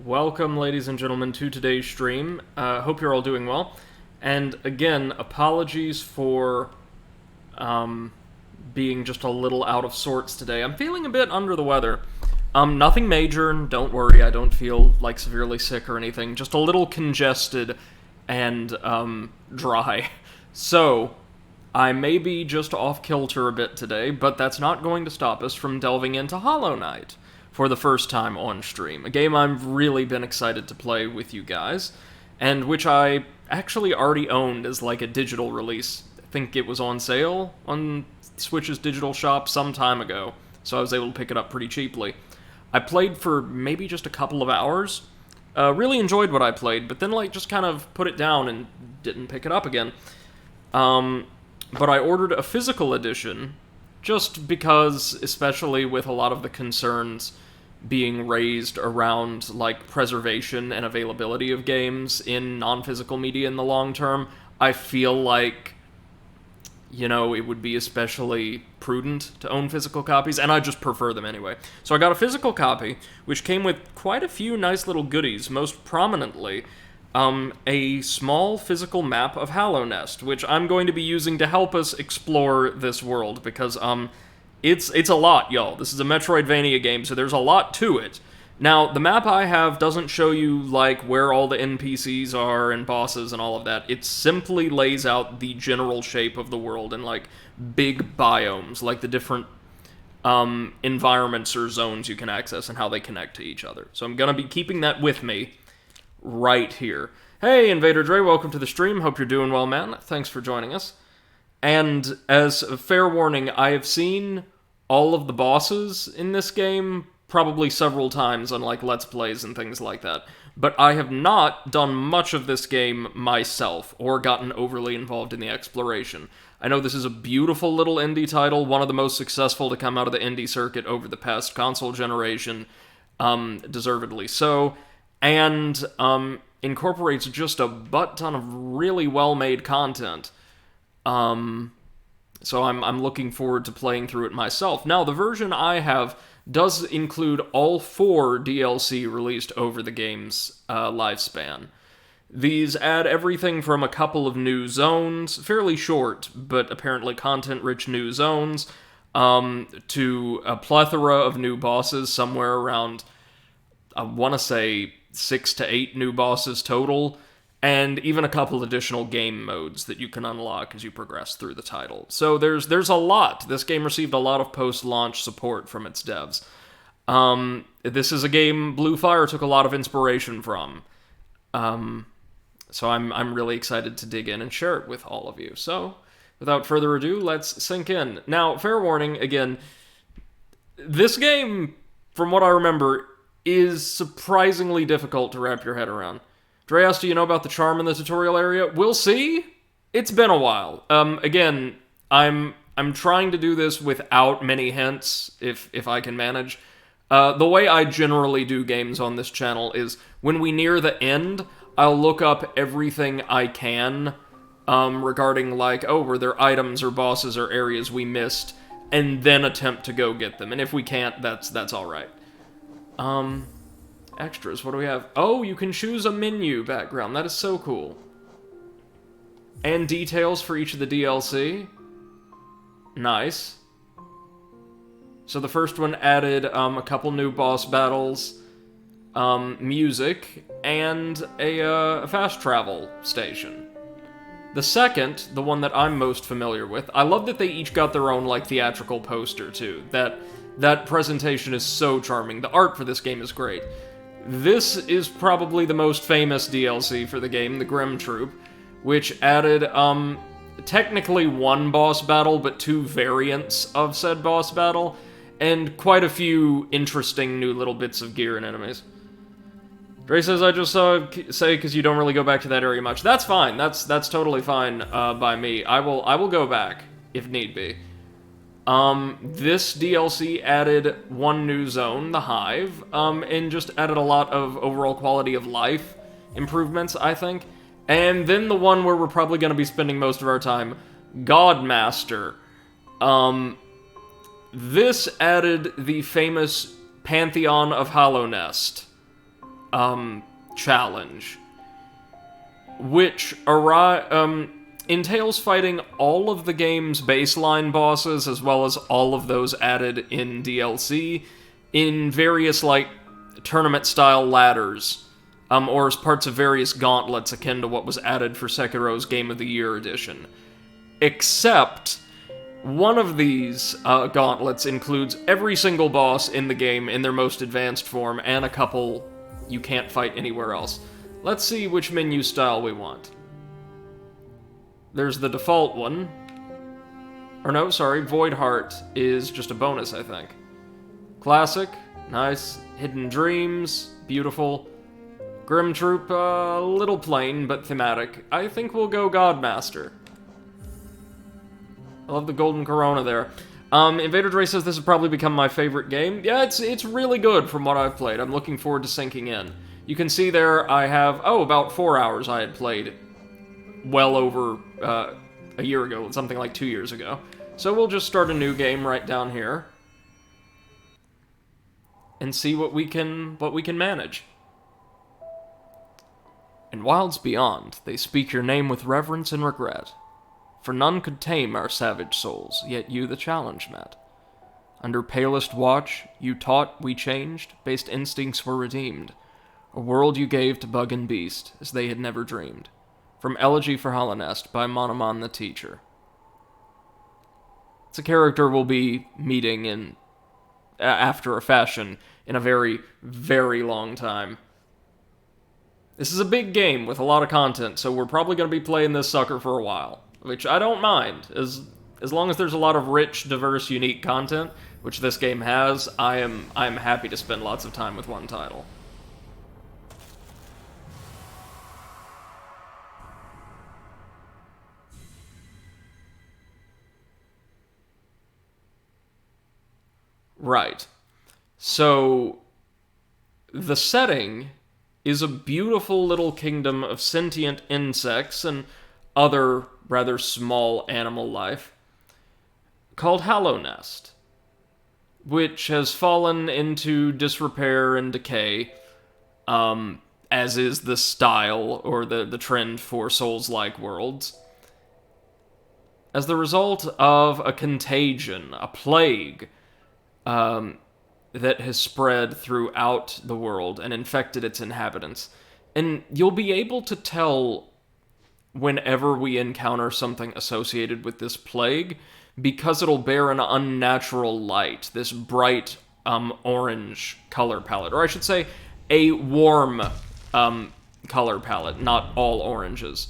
welcome, ladies and gentlemen, to today's stream. Hope you're all doing well. And again, apologies for being just a little out of sorts today. I'm feeling a bit under the weather. Nothing major, and don't worry, I don't feel like severely sick or anything. Just a little congested and dry. So, I may be just off kilter a bit today, but that's not going to stop us from delving into Hollow Knight for the first time on stream. A game I've really been excited to play with you guys, and which I actually already owned as like a digital release. I think it was on sale on Switch's digital shop some time ago, so I was able to pick it up pretty cheaply. I played for maybe just a couple of hours, really enjoyed what I played, but then like just kind of put it down and didn't pick it up again. But I ordered a physical edition, just because, especially with a lot of the concerns being raised around, like, preservation and availability of games in non-physical media in the long term, I feel like, you know, it would be especially prudent to own physical copies, and I just prefer them anyway. So I got a physical copy, which came with quite a few nice little goodies, most prominently a small physical map of Hallownest, which I'm going to be using to help us explore this world, because, it's a lot, y'all. This is a Metroidvania game, so there's a lot to it. Now, the map I have doesn't show you, like, where all the NPCs are and bosses and all of that. It simply lays out the general shape of the world in, like, big biomes, like the different environments or zones you can access and how they connect to each other. So I'm gonna be keeping that with me right here. Hey, Invader Dre, welcome to the stream. Hope you're doing well, man. Thanks for joining us. And as a fair warning, I have seen all of the bosses in this game probably several times on, like, Let's Plays and things like that. But I have not done much of this game myself, or gotten overly involved in the exploration. I know this is a beautiful little indie title, one of the most successful to come out of the indie circuit over the past console generation, deservedly so, and incorporates just a butt ton of really well-made content. So I'm looking forward to playing through it myself. Now, the version I have does include all 4 DLC released over the game's lifespan. These add everything from a couple of new zones, fairly short, but apparently content-rich new zones, to a plethora of new bosses, somewhere around, I want to say, 6 to 8 new bosses total, and even a couple additional game modes that you can unlock as you progress through the title. So there's a lot. This game received a lot of post-launch support from its devs. This is a game Blue Fire took a lot of inspiration from. So I'm really excited to dig in and share it with all of you. So, without further ado, let's sink in. Now, fair warning, again, this game, from what I remember, is surprisingly difficult to wrap your head around. Dreas, do you know about the charm in the tutorial area? We'll see. It's been a while. Again, I'm trying to do this without many hints, if I can manage. The way I generally do games on this channel is, when we near the end, I'll look up everything I can, regarding, like, oh, were there items or bosses or areas we missed, and then attempt to go get them. And if we can't, that's alright. Extras, what do we have? Oh, you can choose a menu background. That is so cool. And details for each of the DLC. Nice. So the first one added a couple new boss battles, music, and a fast travel station. The second, the one that I'm most familiar with, I love that they each got their own, like, theatrical poster, too. That presentation is so charming. The art for this game is great. This is probably the most famous DLC for the game, the Grim Troop, which added, technically one boss battle, but 2 variants of said boss battle, and quite a few interesting new little bits of gear and enemies. Dre says, I just say because you don't really go back to that area much. That's fine. That's totally fine by me. I will go back, if need be. This DLC added one new zone, the Hive, and just added a lot of overall quality of life improvements, I think. And then the one where we're probably going to be spending most of our time, Godmaster. This added the famous Pantheon of Hallownest. challenge, which entails fighting all of the game's baseline bosses, as well as all of those added in DLC, in various, like, tournament-style ladders, or as parts of various gauntlets akin to what was added for Sekiro's Game of the Year edition. Except, one of these gauntlets includes every single boss in the game in their most advanced form, and a couple you can't fight anywhere else. Let's see which menu style we want. There's the default one. Or no, sorry, Void Heart is just a bonus, I think. Classic, nice. Hidden Dreams, beautiful. Grim Troop, a little plain, but thematic. I think we'll go Godmaster. I love the golden corona there. Invader Dre says this has probably become my favorite game. Yeah, it's really good from what I've played. I'm looking forward to sinking in. You can see there I have, about 4 hours I had played well over a year ago, something like 2 years ago. So we'll just start a new game right down here and see what we can manage. In wilds beyond, they speak your name with reverence and regret. For none could tame our savage souls, yet you the challenge met. Under palest watch, you taught, we changed, based instincts were redeemed. A world you gave to bug and beast, as they had never dreamed. From Elegy for Hallownest by Monomon the Teacher. It's a character we'll be meeting in, after a fashion, in a very, very long time. This is a big game with a lot of content, so we're probably going to be playing this sucker for a while. Which I don't mind. As long as there's a lot of rich, diverse, unique content, which this game has, I am happy to spend lots of time with one title. Right. So, the setting is a beautiful little kingdom of sentient insects and other rather small animal life called Hallownest, which has fallen into disrepair and decay, as is the style or the trend for Souls-like worlds, as the result of a contagion, a plague, that has spread throughout the world and infected its inhabitants. And you'll be able to tell whenever we encounter something associated with this plague, because it'll bear an unnatural light, this bright orange color palette, or I should say a warm color palette, not all oranges.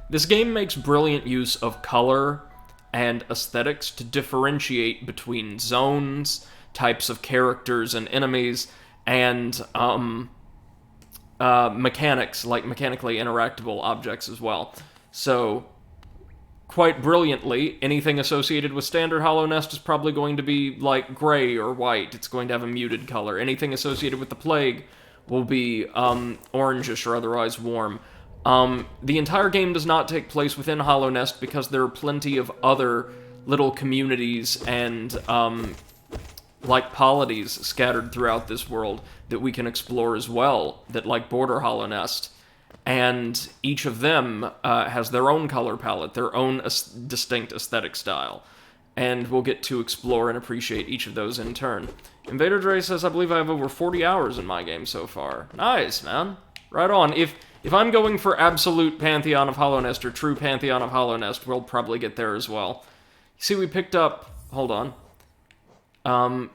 This game makes brilliant use of color and aesthetics to differentiate between zones, types of characters and enemies, and mechanics, like mechanically interactable objects as well. So, quite brilliantly, anything associated with standard Hallownest is probably going to be like gray or white. It's going to have a muted color. Anything associated with the plague will be orangish or otherwise warm. The entire game does not take place within Hallownest because there are plenty of other little communities and like polities scattered throughout this world that we can explore as well, that like border Hallownest. And each of them has their own color palette, their own distinct aesthetic style. And we'll get to explore and appreciate each of those in turn. Invader Dre says, I believe I have over 40 hours in my game so far. Nice, man. Right on. If I'm going for absolute Pantheon of Hallownest or true Pantheon of Hallownest, we'll probably get there as well. You see, we picked up... Hold on.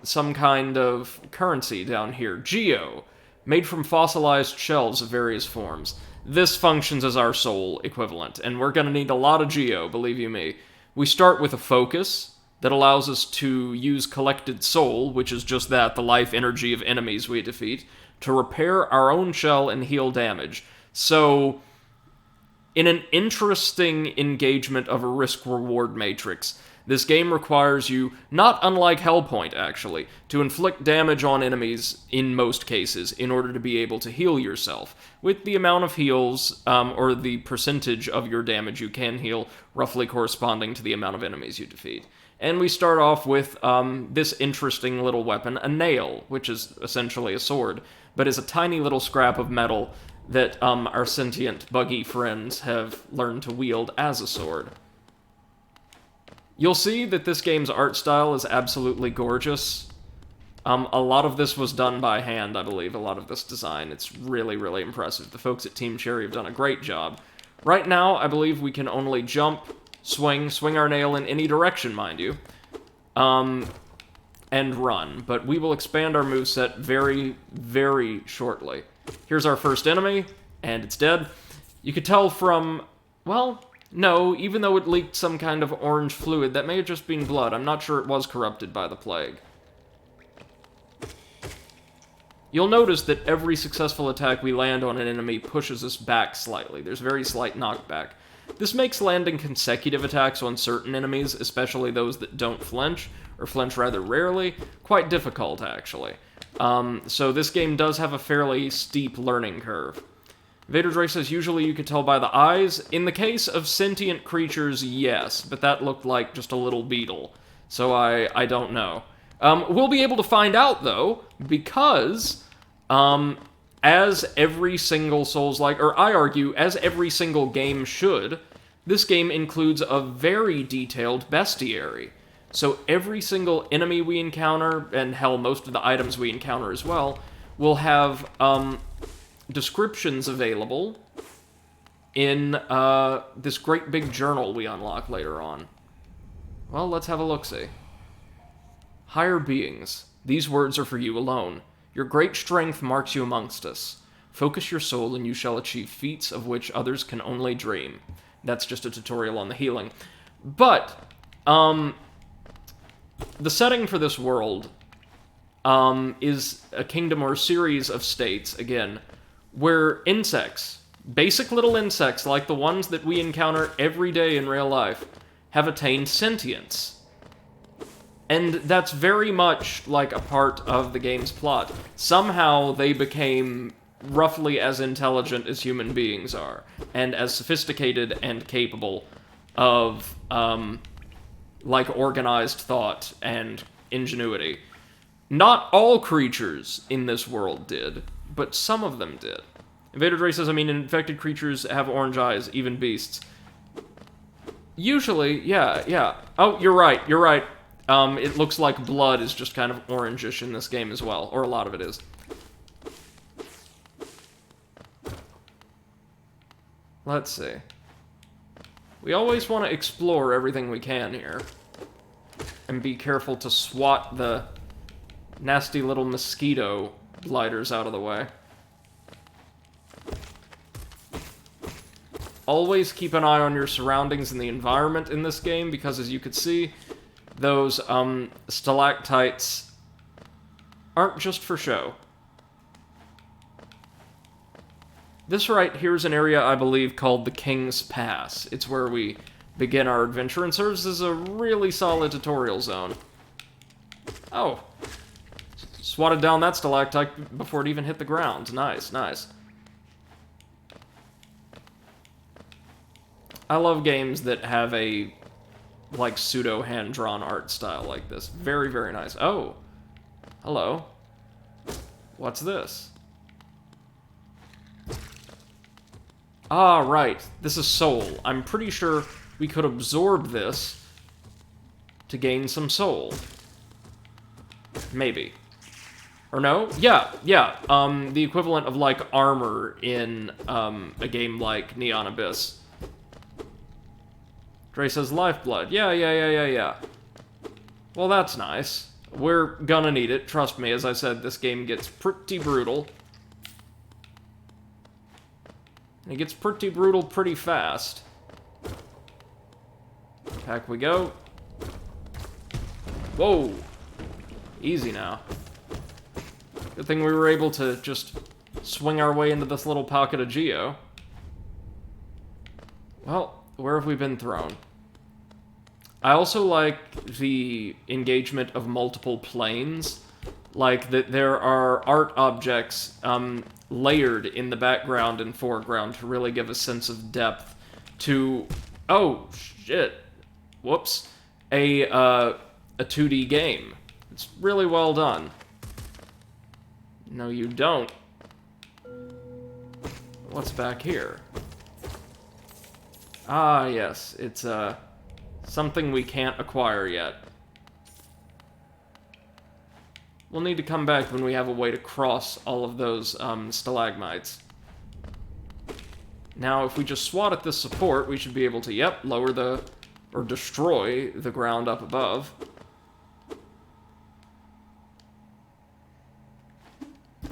Some kind of currency down here. Geo. Made from fossilized shells of various forms. This functions as our soul equivalent, and we're going to need a lot of Geo, believe you me. We start with a focus that allows us to use collected soul, which is just that, the life energy of enemies we defeat, to repair our own shell and heal damage. So, in an interesting engagement of a risk-reward matrix, this game requires you, not unlike Hellpoint actually, to inflict damage on enemies in most cases in order to be able to heal yourself, with the amount of heals, or the percentage of your damage you can heal, roughly corresponding to the amount of enemies you defeat. And we start off with this interesting little weapon, a nail, which is essentially a sword, but is a tiny little scrap of metal that our sentient buggy friends have learned to wield as a sword. You'll see that this game's art style is absolutely gorgeous. A lot of this was done by hand, I believe, a lot of this design. It's really, really impressive. The folks at Team Cherry have done a great job. Right now, I believe we can only jump, swing our nail in any direction, mind you, and run. But we will expand our moveset very, very shortly. Here's our first enemy, and it's dead. You could tell from, well, no, even though it leaked some kind of orange fluid, that may have just been blood. I'm not sure it was corrupted by the plague. You'll notice that every successful attack we land on an enemy pushes us back slightly. There's very slight knockback. This makes landing consecutive attacks on certain enemies, especially those that don't flinch, or flinch rather rarely, quite difficult, actually. So this game does have a fairly steep learning curve. Vader Dre says, usually you could tell by the eyes. In the case of sentient creatures, yes, but that looked like just a little beetle. So I don't know. We'll be able to find out, though, because, as every single Souls-like, or I argue, as every single game should, this game includes a very detailed bestiary. So every single enemy we encounter, and hell, most of the items we encounter as well, will have, descriptions available in, this great big journal we unlock later on. Well, let's have a look-see. Higher beings, these words are for you alone. Your great strength marks you amongst us. Focus your soul and you shall achieve feats of which others can only dream. That's just a tutorial on the healing. But, the setting for this world, is a kingdom or a series of states, again, where insects, basic little insects like the ones that we encounter every day in real life, have attained sentience. And that's very much like a part of the game's plot. Somehow they became roughly as intelligent as human beings are, and as sophisticated and capable of, like, organized thought and ingenuity. Not all creatures in this world did, but some of them did. Invader Dre says, I mean, infected creatures have orange eyes, even beasts. Usually, yeah. Oh, you're right. It looks like blood is just kind of orangish in this game as well, or a lot of it is. Let's see. We always want to explore everything we can here. And be careful to swat the nasty little mosquito gliders out of the way. Always keep an eye on your surroundings and the environment in this game, because as you could see, those, stalactites aren't just for show. This right here is an area, I believe, called the King's Pass. It's where we begin our adventure, and serves as a really solid tutorial zone. Oh. Swatted down that stalactite before it even hit the ground. Nice. I love games that have a, like, pseudo-hand-drawn art style like this. Very, very nice. Oh. Hello. What's this? Ah, right. This is soul. I'm pretty sure we could absorb this to gain some soul. Maybe. Or no? Yeah. The equivalent of, like, armor in, a game like Neon Abyss. Dre says lifeblood. Yeah. Well, that's nice. We're gonna need it. Trust me, as I said, this game gets pretty brutal. And it gets pretty brutal pretty fast. Back we go. Whoa! Easy now. Good thing we were able to just swing our way into this little pocket of Geo. Well, where have we been thrown? I also like the engagement of multiple planes. Like, that there are art objects layered in the background and foreground to really give a sense of depth to... Oh, shit. Whoops. A 2D game. It's really well done. No, you don't. What's back here? Ah, yes. It's, something we can't acquire yet. We'll need to come back when we have a way to cross all of those, stalagmites. Now, if we just swat at this support, we should be able to, yep, lower the... or destroy the ground up above.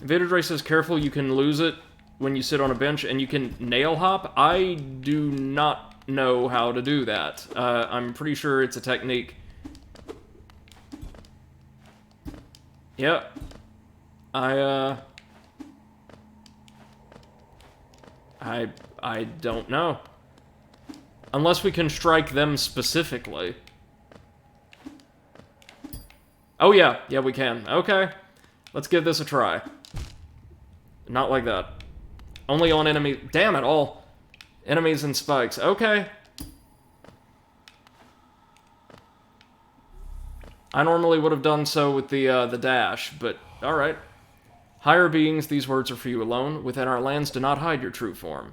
Viderdray says, careful, you can lose it when you sit on a bench, and you can nail hop. I do not know how to do that. I'm pretty sure it's a technique. Yep. I don't know. Unless we can strike them specifically. Oh yeah, yeah we can. Okay. Let's give this a try. Not like that. Only on enemy... Damn it all. Enemies and spikes. Okay. I normally would have done so with the dash, but alright. Higher beings, these words are for you alone. Within our lands, do not hide your true form.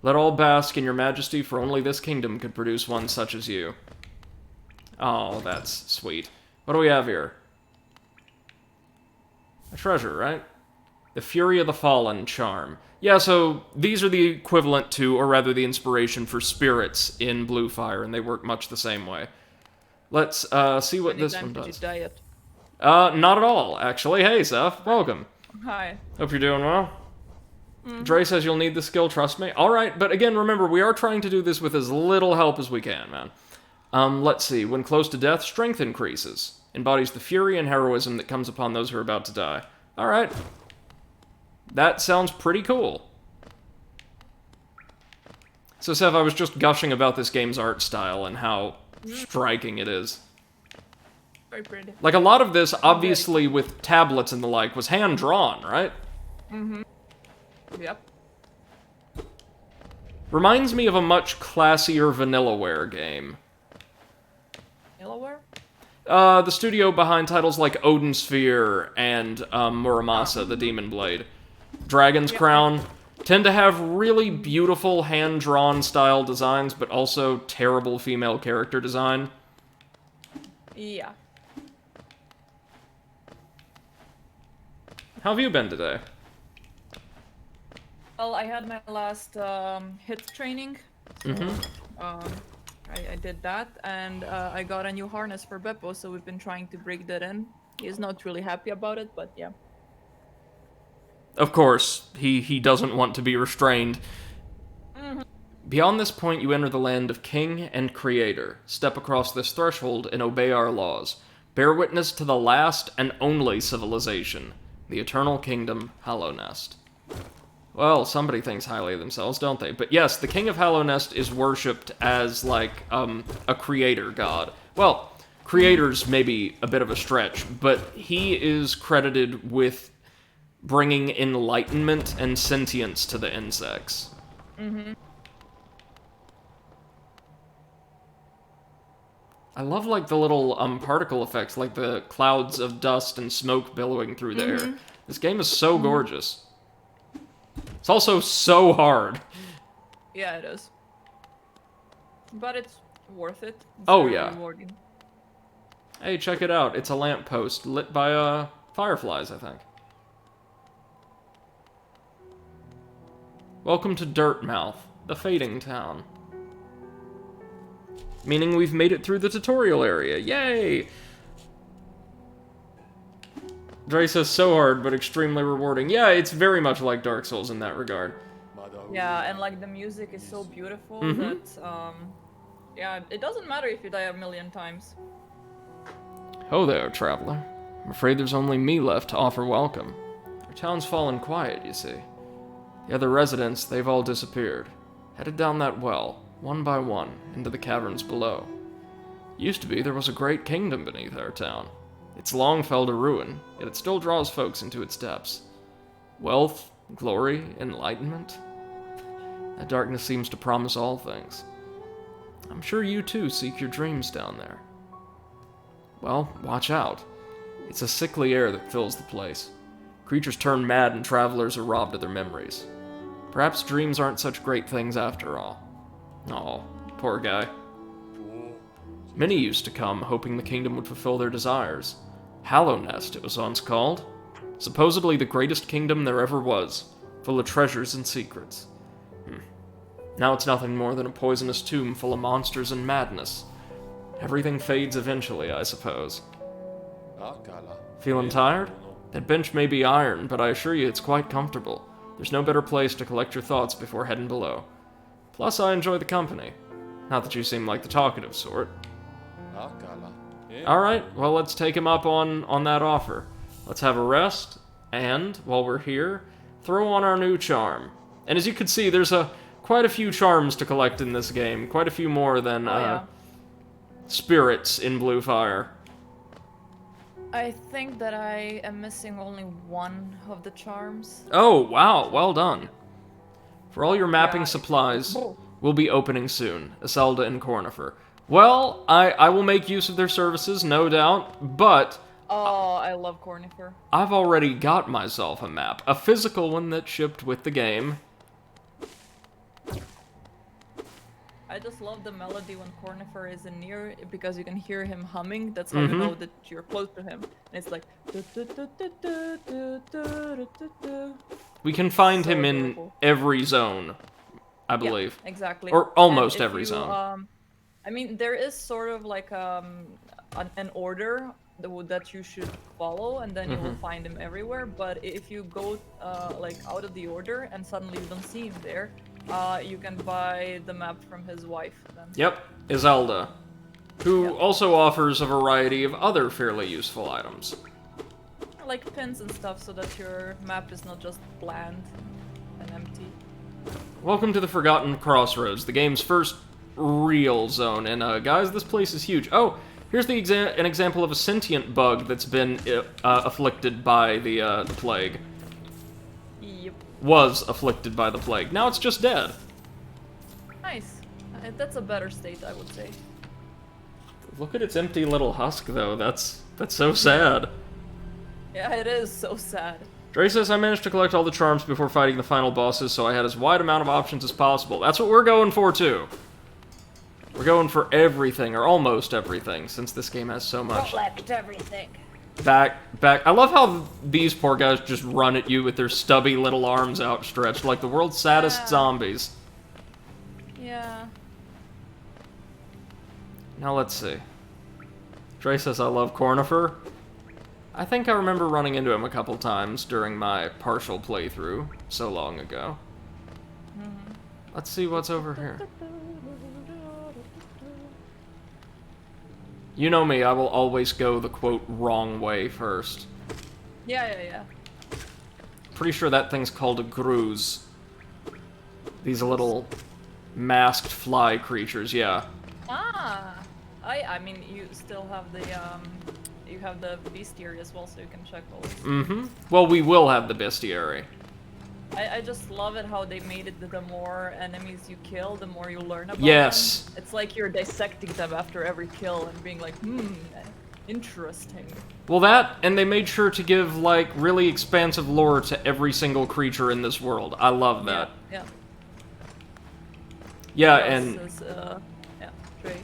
Let all bask in your majesty, for only this kingdom could produce one such as you. Oh, that's sweet. What do we have here? A treasure, right? The Fury of the Fallen charm. Yeah, so these are the equivalent to, or rather the inspiration for spirits in Bluefire, and they work much the same way. Let's see what this one does. Not at all, actually. Hey, Seth, welcome. Hi. Hope you're doing well. Dre says you'll need the skill, trust me. Alright, but again, remember, we are trying to do this with as little help as we can, man. Let's see. When close to death, strength increases. Embodies the fury and heroism that comes upon those who are about to die. Alright. That sounds pretty cool. So, Seth, I was just gushing about this game's art style and how striking it is. Very pretty. Like, a lot of this, obviously, with tablets and the like, was hand-drawn, right? Mm-hmm. Yep. Reminds me of a much classier Vanillaware game. Vanillaware? The studio behind titles like Odin Sphere and Muramasa, the Demon Blade. Dragon's Crown tend to have really beautiful hand-drawn style designs, but also terrible female character design. Yeah. How have you been today? Well, I had my last hit training. So, I did that, and I got a new harness for Beppo, so we've been trying to break that in. He's not really happy about it, but yeah. Of course, he doesn't want to be restrained. Beyond this point, you enter the land of King and Creator. Step across this threshold and obey our laws. Bear witness to the last and only civilization, the eternal kingdom, Hallownest. Well, somebody thinks highly of themselves, don't they? But yes, the king of Hallownest is worshipped as, like, a creator god. Well, creator's maybe a bit of a stretch, but he is credited with bringing enlightenment and sentience to the insects. I love, like, the little, particle effects, like the clouds of dust and smoke billowing through the air. This game is so gorgeous. It's also so hard. Yeah, it is. But it's worth it. It's oh, very yeah. rewarding. Hey, check it out. It's a lamppost lit by, fireflies, I think. Welcome to Dirtmouth, the fading town. Meaning we've made it through the tutorial area. Yay! Dre says so hard, but extremely rewarding. Yeah, it's very much like Dark Souls in that regard. Yeah, and like the music is so beautiful that, yeah, it doesn't matter if you die a million times. Ho there, traveler. I'm afraid there's only me left to offer welcome. Our town's fallen quiet, you see. The other residents, they've all disappeared. Headed down that well, one by one, into the caverns below. Used to be there was a great kingdom beneath our town. It's long fell to ruin, yet it still draws folks into its depths. Wealth, glory, enlightenment. That darkness seems to promise all things. I'm sure you too seek your dreams down there. Well, watch out. It's a sickly air that fills the place. Creatures turn mad and travelers are robbed of their memories. Perhaps dreams aren't such great things after all. Oh, poor guy. Many used to come, hoping the kingdom would fulfill their desires. Hallownest, it was once called. Supposedly the greatest kingdom there ever was, full of treasures and secrets. Now it's nothing more than a poisonous tomb full of monsters and madness. Everything fades eventually, I suppose. Feeling tired? That bench may be iron, but I assure you it's quite comfortable. There's no better place to collect your thoughts before heading below. Plus, I enjoy the company. Not that you seem like the talkative sort. Alright, well, let's take him up on that offer. Let's have a rest, and, while we're here, throw on our new charm. And as you can see, there's quite a few charms to collect in this game. Quite a few more than spirits in Blue Fire. I think that I am missing only one of the charms. Oh, wow, well done. For all your mapping supplies, we'll be opening soon, Iselda and Cornifer. Well, I will make use of their services, no doubt, but... Oh, I love Cornifer. I've already got myself a map, a physical one that shipped with the game. I just love the melody when Cornifer is near, because you can hear him humming. That's how you know that you're close to him. And it's like... We can find him in every zone, I believe. Yeah, exactly. Or almost every zone. I mean, there is sort of like an order that you should follow, and then you will find him everywhere. But if you go like out of the order and suddenly you don't see him there, you can buy the map from his wife then. Yep, Iselda, who also offers a variety of other fairly useful items. Like pins and stuff, so that your map is not just bland and empty. Welcome to the Forgotten Crossroads, the game's first real zone. And guys, this place is huge. Oh, here's an example of a sentient bug that's been afflicted by the plague. Yep. Was afflicted by the plague. Now it's just dead. Nice. That's a better state, I would say. Look at its empty little husk, though. That's so sad. Yeah, it is so sad. Dre says, I managed to collect all the charms before fighting the final bosses, so I had as wide amount of options as possible. That's what we're going for, too. We're going for everything, or almost everything, since this game has so much. Collect everything. Back. I love how these poor guys just run at you with their stubby little arms outstretched, like the world's saddest zombies. Yeah. Now let's see. Dre says, I love Cornifer. I think I remember running into him a couple times during my partial playthrough, so long ago. Let's see what's over here. You know me, I will always go the, quote, wrong way first. Yeah. Pretty sure that thing's called a gruz. These little masked fly creatures, yeah. I mean, you still have the, you have the bestiary as well, so you can check those. Well, we will have the bestiary. I just love it how they made it that the more enemies you kill, the more you learn about them. It's like you're dissecting them after every kill and being like, interesting. Well, that, and they made sure to give, like, really expansive lore to every single creature in this world. I love that. Yeah, and... Trey.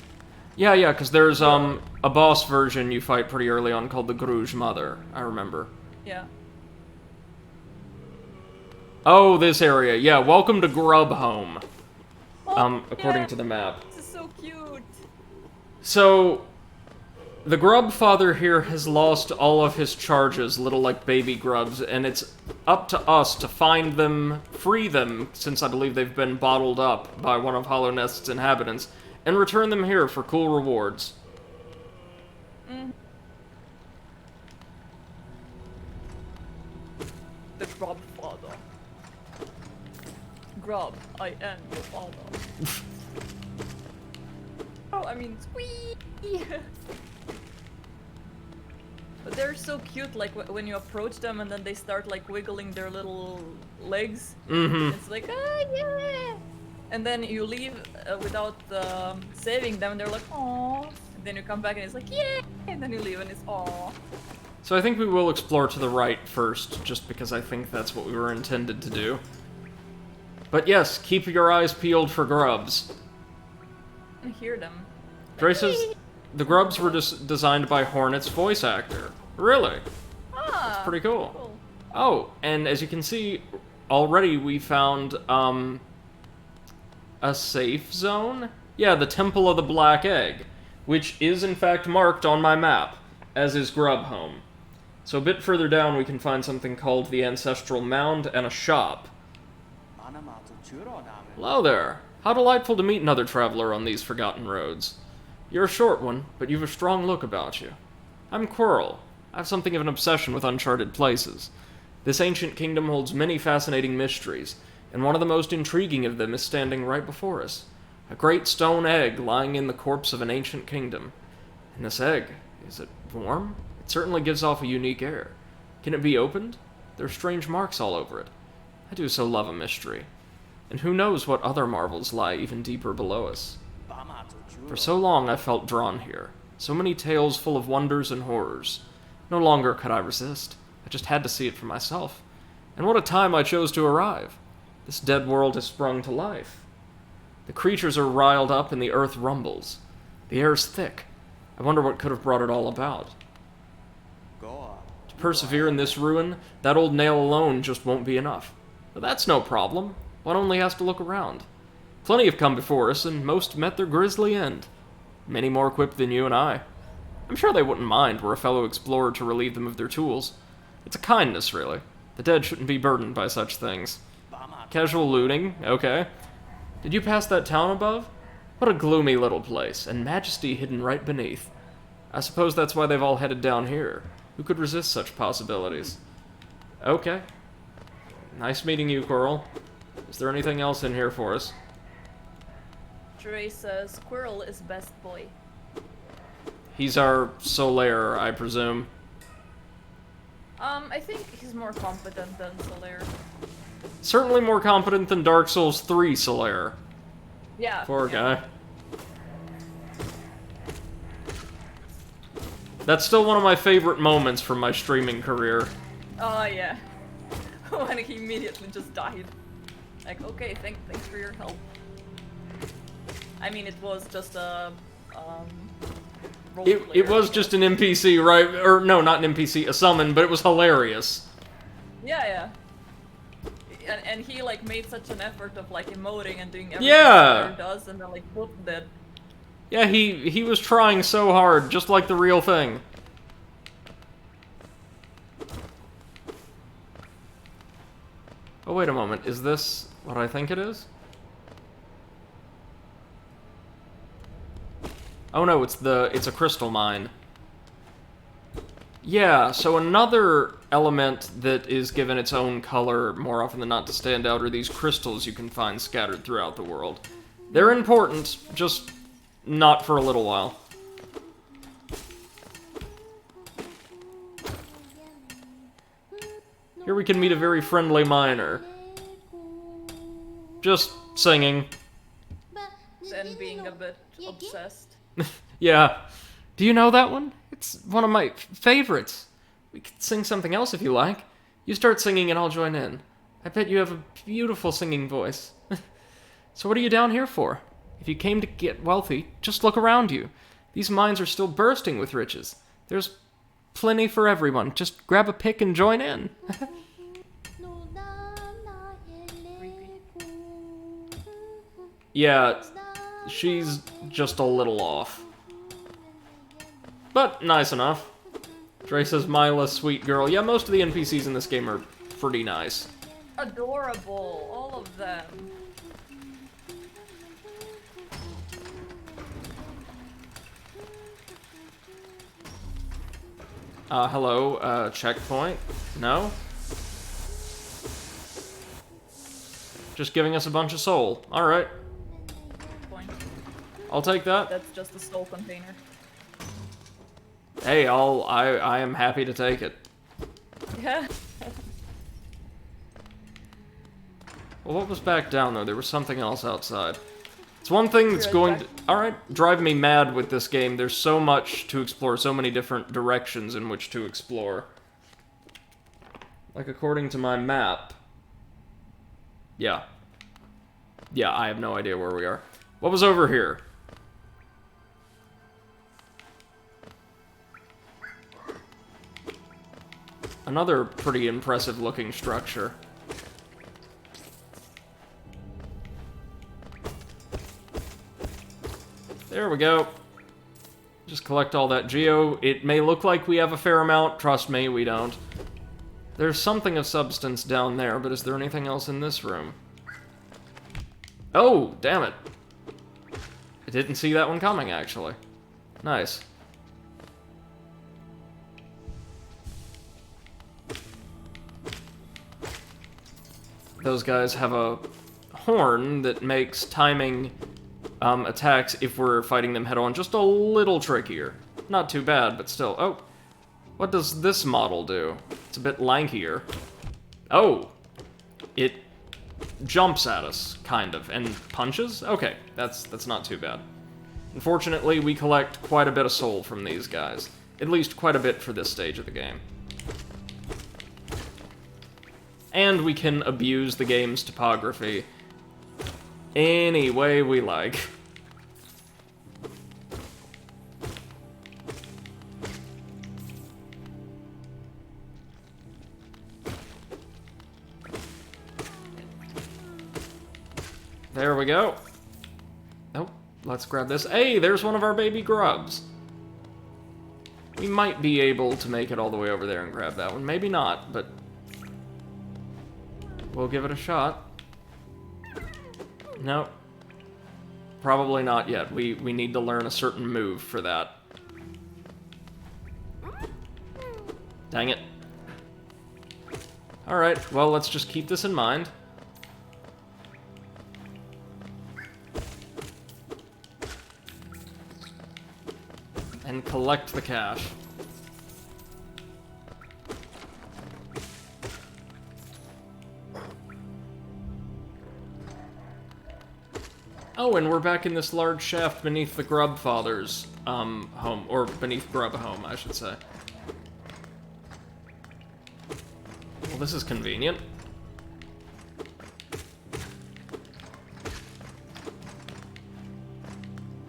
Yeah, because there's, a boss version you fight pretty early on called the Gruge Mother, I remember. Yeah. Oh, this area. Yeah, welcome to Grub Home. According to the map. This is so cute. So, the Grub Father here has lost all of his charges, little like baby grubs, and it's up to us to find them, free them, since I believe they've been bottled up by one of Hallownest's inhabitants, and return them here for cool rewards. The Grub Father. Grub, I am your father. Oh, I mean, squee! But they're so cute, like, when you approach them and then they start, like, wiggling their little legs. It's like, yeah! And then you leave without saving them, and they're like, aww. And then you come back and it's like, yeah! And then you leave and it's aww. So I think we will explore to the right first, just because I think that's what we were intended to do. But yes, keep your eyes peeled for grubs. I hear them. Dre says the grubs were designed by Hornet's voice actor. Really? Ah, Pretty cool. Oh, and as you can see, already we found, a safe zone? Yeah, the Temple of the Black Egg, which is in fact marked on my map, as is Grub Home. So a bit further down we can find something called the Ancestral Mound and a shop. Hello there. How delightful to meet another traveler on these forgotten roads. You're a short one, but you've a strong look about you. I'm Quirrell. I have something of an obsession with uncharted places. This ancient kingdom holds many fascinating mysteries, and one of the most intriguing of them is standing right before us. A great stone egg lying in the corpse of an ancient kingdom. And this egg, is it warm? It certainly gives off a unique air. Can it be opened? There are strange marks all over it. I do so love a mystery. And who knows what other marvels lie even deeper below us. For so long I felt drawn here. So many tales full of wonders and horrors. No longer could I resist. I just had to see it for myself. And what a time I chose to arrive. This dead world has sprung to life. The creatures are riled up and the earth rumbles. The air is thick. I wonder what could have brought it all about. To persevere in this ruin, that old nail alone just won't be enough. But that's no problem. One only has to look around. Plenty have come before us, and most met their grisly end. Many more equipped than you and I. I'm sure they wouldn't mind were a fellow explorer to relieve them of their tools. It's a kindness, really. The dead shouldn't be burdened by such things. Casual looting, okay. Did you pass that town above? What a gloomy little place, and majesty hidden right beneath. I suppose that's why they've all headed down here. Who could resist such possibilities? Okay. Nice meeting you, Quirrell. Is there anything else in here for us? Dre says Quirrell is best boy. He's our Solaire, I presume. I think he's more competent than Solaire. Certainly more competent than Dark Souls 3 Solaire. Yeah. Poor guy. That's still one of my favorite moments from my streaming career. Oh, yeah. When he immediately just died. Like, okay, thanks for your help. I mean, it was just a, It was just an NPC, right? Or, no, not an NPC, a summon, but it was hilarious. Yeah. And he, like, made such an effort of, like, emoting and doing everything Yeah. he does, and then, like, both dead. Yeah, he was trying so hard, just like the real thing. Oh, wait a moment. Is this what I think it is? Oh no, it's a crystal mine. Yeah, so another element that is given its own color more often than not to stand out are these crystals you can find scattered throughout the world. They're important, just not for a little while. Here we can meet a very friendly miner. Just singing. Then being a bit obsessed. Yeah. Do you know that one? It's one of my favorites. We could sing something else if you like. You start singing and I'll join in. I bet you have a beautiful singing voice. So what are you down here for? If you came to get wealthy, just look around you. These mines are still bursting with riches. There's plenty for everyone. Just grab a pick and join in. Yeah, she's just a little off. But nice enough. Dre says, Mila, sweet girl. Yeah, most of the NPCs in this game are pretty nice. Adorable, all of them. Hello, checkpoint? No? Just giving us a bunch of soul. Alright. Point. I'll take that. That's just a soul container. Hey, I am happy to take it. Yeah. Well, what was back down there? There was something else outside. It's one thing that's going to... Alright, drive me mad with this game. There's so much to explore, so many different directions in which to explore. Like, according to my map. Yeah. Yeah, I have no idea where we are. What was over here? Another pretty impressive looking structure. There we go. Just collect all that geo. It may look like we have a fair amount. Trust me, we don't. There's something of substance down there, but is there anything else in this room? Oh, damn it. I didn't see that one coming, actually. Nice. Those guys have a horn that makes timing attacks, if we're fighting them head-on, just a little trickier. Not too bad, but still. Oh, what does this model do? It's a bit lankier. Oh, it jumps at us, kind of, and punches? Okay, that's not too bad. Unfortunately, we collect quite a bit of soul from these guys. At least quite a bit for this stage of the game. And we can abuse the game's topography any way we like. There we go. Oh, let's grab this. Hey, there's one of our baby grubs. We might be able to make it all the way over there and grab that one. Maybe not, but we'll give it a shot. Nope. Probably not yet. We need to learn a certain move for that. Dang it. Alright, well, let's just keep this in mind. And collect the cash. Oh, and we're back in this large shaft beneath the Grub Father's home, or beneath Grub Home, I should say. Well, this is convenient.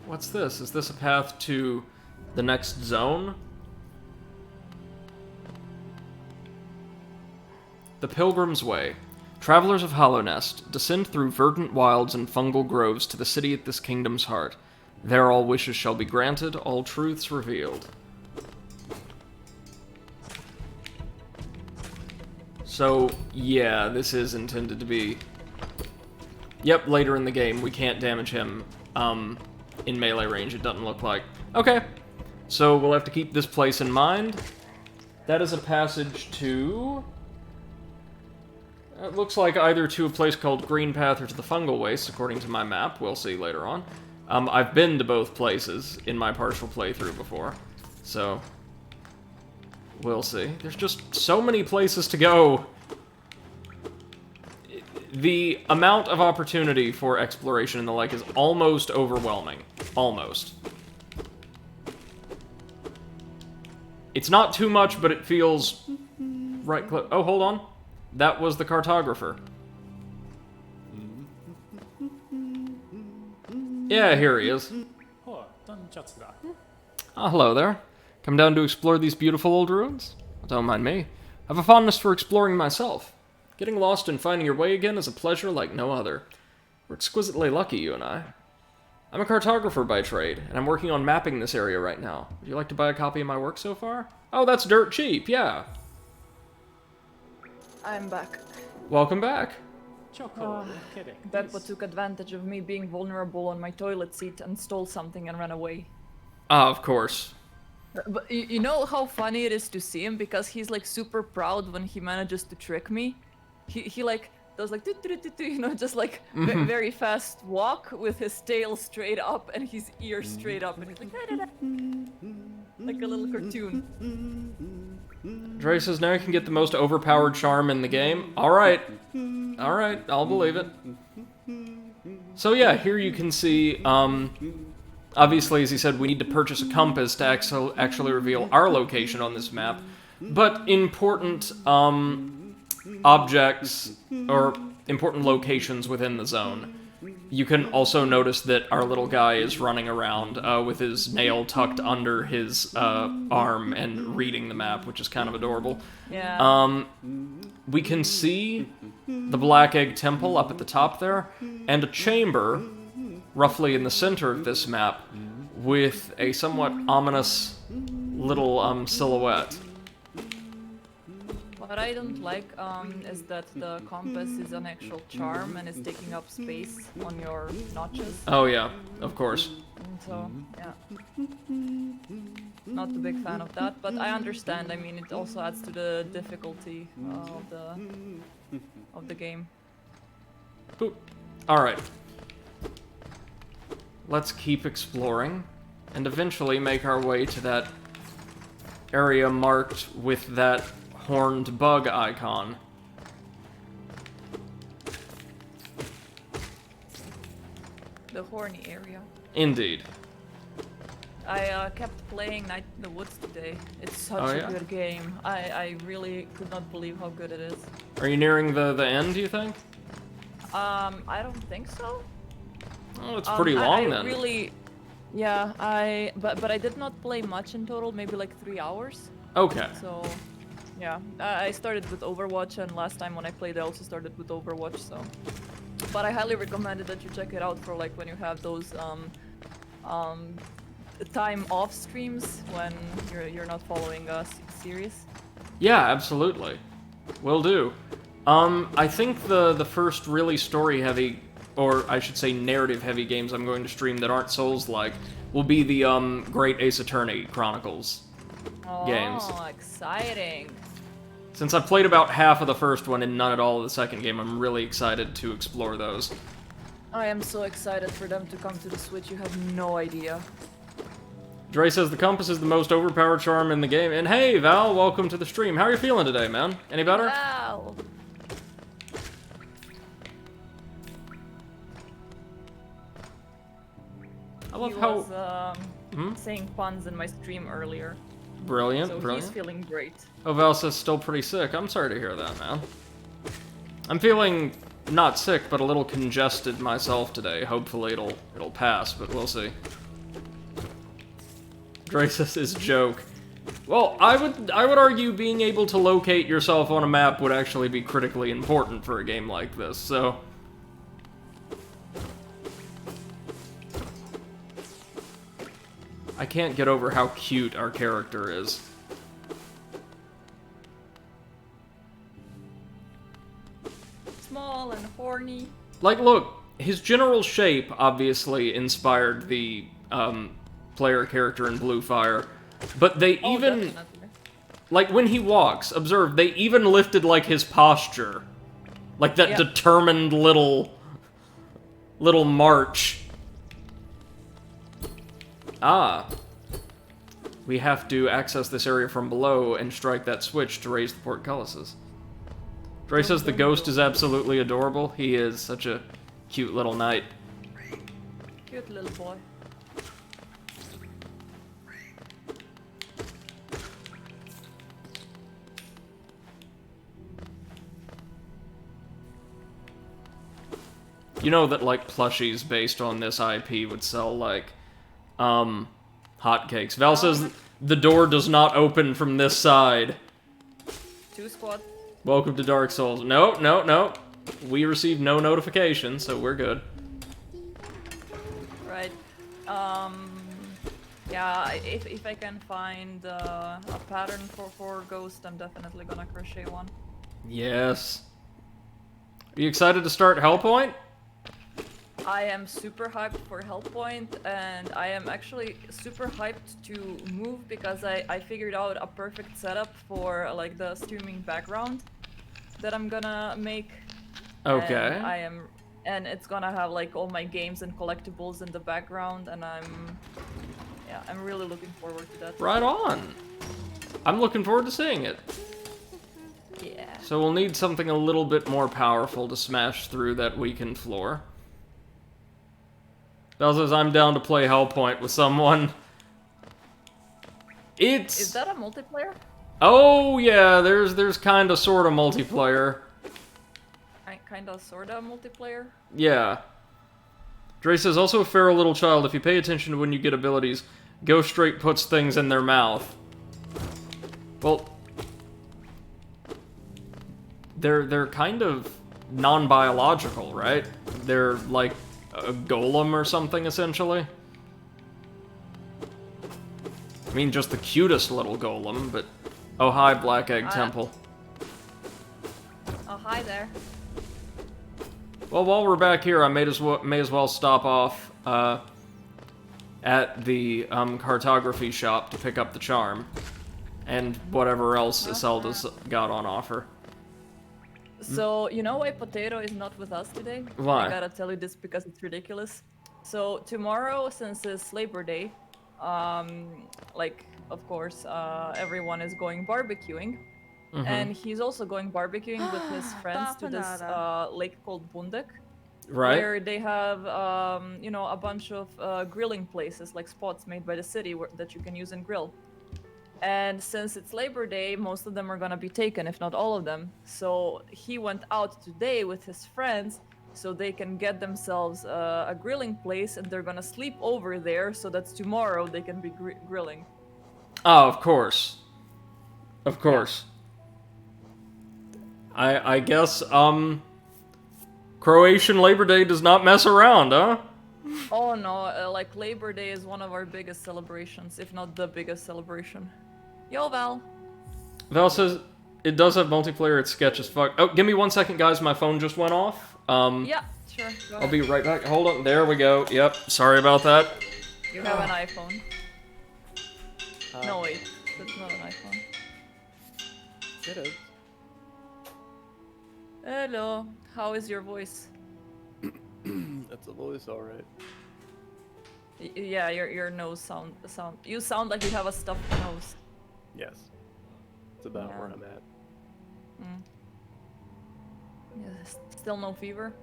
What's this? Is this a path to the next zone? The Pilgrim's Way. Travelers of Hallownest, descend through verdant wilds and fungal groves to the city at this kingdom's heart. There all wishes shall be granted, all truths revealed. So, yeah, this is intended to be... Yep, later in the game, we can't damage him in melee range, it doesn't look like. Okay, so we'll have to keep this place in mind. That is a passage to... It looks like either to a place called Green Path or to the Fungal Waste, according to my map. We'll see later on. I've been to both places in my partial playthrough before, so we'll see. There's just so many places to go. The amount of opportunity for exploration and the like is almost overwhelming. Almost. It's not too much, but it feels right close. Oh, hold on. That was the cartographer. Yeah, here he is. Ah, hello there. Come down to explore these beautiful old ruins? Don't mind me. I have a fondness for exploring myself. Getting lost and finding your way again is a pleasure like no other. We're exquisitely lucky, you and I. I'm a cartographer by trade, and I'm working on mapping this area right now. Would you like to buy a copy of my work so far? Oh, that's dirt cheap, yeah. I'm back. Welcome back. Beppo took advantage of me being vulnerable on my toilet seat and stole something and ran away. Ah, of course. But you know how funny it is to see him, because he's like super proud when he manages to trick me. He like does like you know, just like very fast walk with his tail straight up and his ears straight up, and he's like da-da-da. Like a little cartoon. Dre says now you can get the most overpowered charm in the game. Alright. Alright, I'll believe it. So yeah, here you can see, obviously, as he said, we need to purchase a compass to actually reveal our location on this map. But important, objects, or important locations within the zone You can also notice that our little guy is running around with his nail tucked under his arm and reading the map, which is kind of adorable. Yeah. We can see the Black Egg Temple up at the top there, and a chamber roughly in the center of this map with a somewhat ominous little silhouette. What I don't like is that the compass is an actual charm and is taking up space on your notches. Oh yeah, of course. And so, yeah. Not a big fan of that, but I understand. I mean, it also adds to the difficulty of the game. Alright. Let's keep exploring, and eventually make our way to that area marked with that horned bug icon. The horny area. Indeed. I kept playing Night in the Woods today. It's such a good game. I really could not believe how good it is. Are you nearing the end, do you think? I don't think so. Oh, it's pretty long then. But I did not play much in total, maybe like 3 hours. Okay. So, yeah, I started with Overwatch, and last time when I played, I also started with Overwatch. So, but I highly recommend it that you check it out for like when you have those time off streams when you're not following a series. Yeah, absolutely. Will do. I think the first really story-heavy, or I should say narrative-heavy games I'm going to stream that aren't Souls-like will be the Great Ace Attorney Chronicles games. Oh, exciting. Since I've played about half of the first one and none at all of the second game, I'm really excited to explore those. I am so excited for them to come to the Switch, you have no idea. Dre says the compass is the most overpowered charm in the game. And hey, Val, welcome to the stream. How are you feeling today, man? Any better? Val! I love he how... was saying puns in my stream earlier. Brilliant, so brilliant. He's feeling great. Oh, Val says still pretty sick. I'm sorry to hear that, man. I'm feeling not sick, but a little congested myself today. Hopefully it'll pass, but we'll see. Dre says his joke. Well, I would argue being able to locate yourself on a map would actually be critically important for a game like this, so... I can't get over how cute our character is. Small and horny. Like, look, his general shape obviously inspired the player character in Blue Fire, but they even... Definitely. Like, when he walks, observe, they even lifted, like, his posture. Like that determined little march. Ah. We have to access this area from below and strike that switch to raise the portcullises. Dre says the ghost is absolutely adorable. He is such a cute little knight. Cute little boy. You know that, like, plushies based on this IP would sell, like, hotcakes. Val says the door does not open from this side. 2 squad. Welcome to Dark Souls. No, no, no. We received no notification, so we're good. Right. Yeah, if I can find a pattern for Ghost, I'm definitely gonna crochet one. Yes. Are you excited to start Hellpoint? I am super hyped for Hellpoint, and I am actually super hyped to move because I figured out a perfect setup for like the streaming background that I'm gonna make. Okay. And it's gonna have like all my games and collectibles in the background, and I'm really looking forward to that. Right on. I'm looking forward to seeing it. Yeah. So we'll need something a little bit more powerful to smash through that weakened floor. Bell says I'm down to play Hellpoint with someone. Is that a multiplayer? Oh yeah, there's kinda sorta multiplayer. Kinda sorta multiplayer? Yeah. Dre says, also a feral little child, if you pay attention to when you get abilities, go straight puts things in their mouth. Well, they're kind of non-biological, right? They're like a golem or something, essentially. I mean, just the cutest little golem, but... Oh, hi, Black Egg Temple. Oh, hi there. Well, while we're back here, I may as well stop off at the cartography shop to pick up the charm. And whatever else Iselda's got on offer. So, you know why Potato is not with us today? Why? I gotta tell you this because it's ridiculous. So, tomorrow, since it's Labor Day, like, of course, everyone is going barbecuing. And he's also going barbecuing with his friends to this lake called Bundek. Right. Where they have, you know, a bunch of grilling places, like spots made by the city that you can use and grill. And since it's Labor Day, most of them are gonna be taken, if not all of them. So he went out today with his friends so they can get themselves a grilling place, and they're gonna sleep over there so that tomorrow they can be grilling. Oh, of course. Of course. I guess, Croatian Labor Day does not mess around, huh? Oh no, like Labor Day is one of our biggest celebrations, if not the biggest celebration. Yo, Val. Val says it does have multiplayer, it's sketch as fuck. Oh, give me 1 second, guys, my phone just went off. Yeah, sure, go I'll ahead. be right back. Hold on, there we go. Yep, sorry about that. You have an iPhone. No, wait, that's not an iPhone. It is. Hello, how is your voice? That's a voice, alright. Yeah, your nose sound. You sound like you have a stuffed nose. Yes. It's about Yeah. where I'm at. Yeah, still no fever?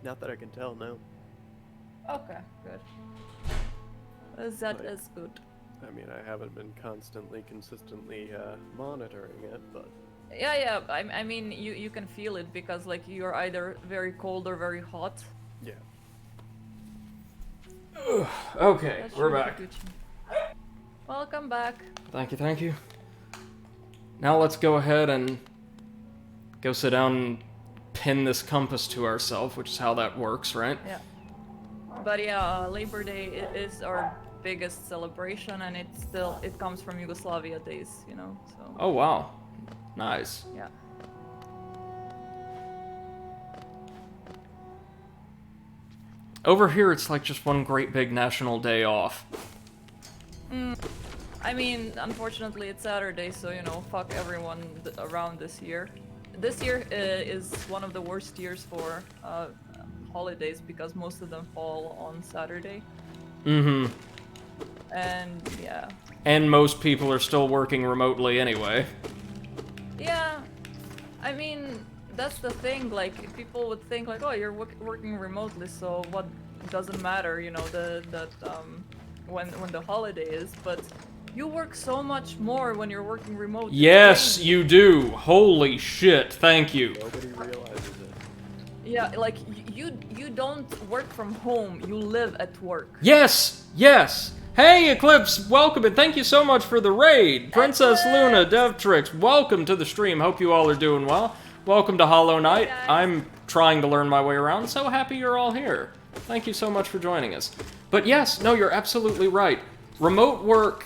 Not that I can tell, no. Okay, good. That Like- is good. I mean, I haven't been consistently monitoring it, but Yeah. I mean, you can feel it because like you're either very cold or very hot. yeah. Okay, That we're should be back. good. Welcome back. Thank you, thank you. Now let's go ahead and go sit down and pin this compass to ourselves, which is how that works, right? Yeah. But yeah, Labor Day is our biggest celebration, and it comes from Yugoslavia days, you know. So Oh, wow. Nice. yeah. Over here, it's like just one great big national day off. I mean, unfortunately, it's Saturday, so you know, fuck everyone around this year. This year is one of the worst years for holidays because most of them fall on Saturday. Mm-hmm. And yeah. And most people are still working remotely anyway. Yeah. I mean, that's the thing. Like, people would think like, oh, you're working remotely, so what doesn't matter, you know, when the holiday is, but you work so much more when you're working remote. It's Yes, crazy. you do. Holy shit, thank you. Nobody realizes it. Yeah, like you don't work from home. You live at work. Yes, yes. Hey, Eclipse, welcome, and thank you so much for the raid. Princess Luna, Devtrix, welcome to the stream. Hope you all are doing well. Welcome to Hollow Knight. guys. I'm trying to learn my way around. So happy you're all here. Thank you so much for joining us. But yes, no, you're absolutely right. Remote work,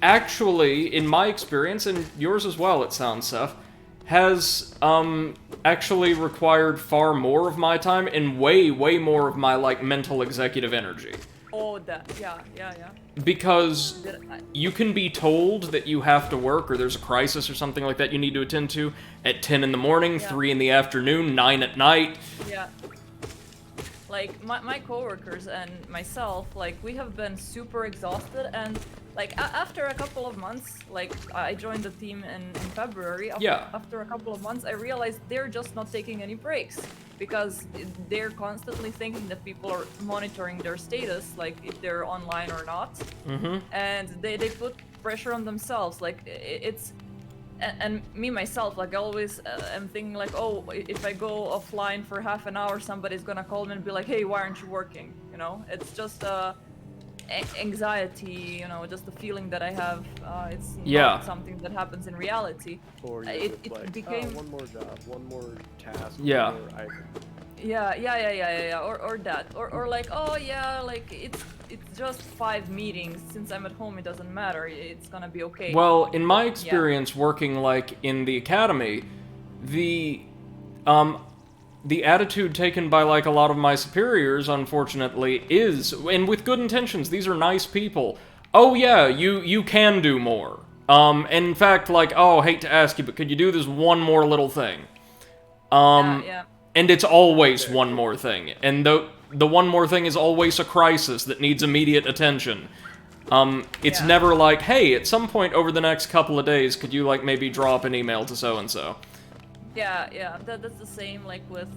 actually, in my experience, and yours as well, it sounds, Seth, has actually required far more of my time and way more of my, like, mental executive energy. Oh, that. Yeah. Because you can be told that you have to work or there's a crisis or something like that you need to attend to at 10 in the morning, Yeah. 3 in the afternoon, 9 at night. Yeah. Like, my coworkers and myself, like, we have been super exhausted, and, like, after a couple of months, like, I joined the team in February. After a couple of months, I realized they're just not taking any breaks, because they're constantly thinking that people are monitoring their status, like, if they're online or not. Mm-hmm. And they put pressure on themselves. Like, it's and me myself, like I always am thinking like, oh, if I go offline for half an hour, somebody's gonna call me and be like, hey, why aren't you working? You know, it's just anxiety, you know, just the feeling that I have. It's Yeah. not something that happens in reality. Or you're It just like, became oh, one more job, one more task, Yeah. one more item. yeah, or that, or like, oh yeah, like it's just 5 meetings. Since I'm at home, it doesn't matter. It's gonna be okay. Well, in my Yeah. experience working like in the academy, the um the attitude taken by like a lot of my superiors, unfortunately, is, and with good intentions, these are nice people. Oh yeah, you can do more. And in fact, like, oh, hate to ask you, but could you do this one more little thing? Yeah. And it's always one more thing, and the one more thing is always a crisis that needs immediate attention. It's Yeah. never like, hey, at some point over the next couple of days, could you like maybe drop an email to so and so? Yeah. That's the same like with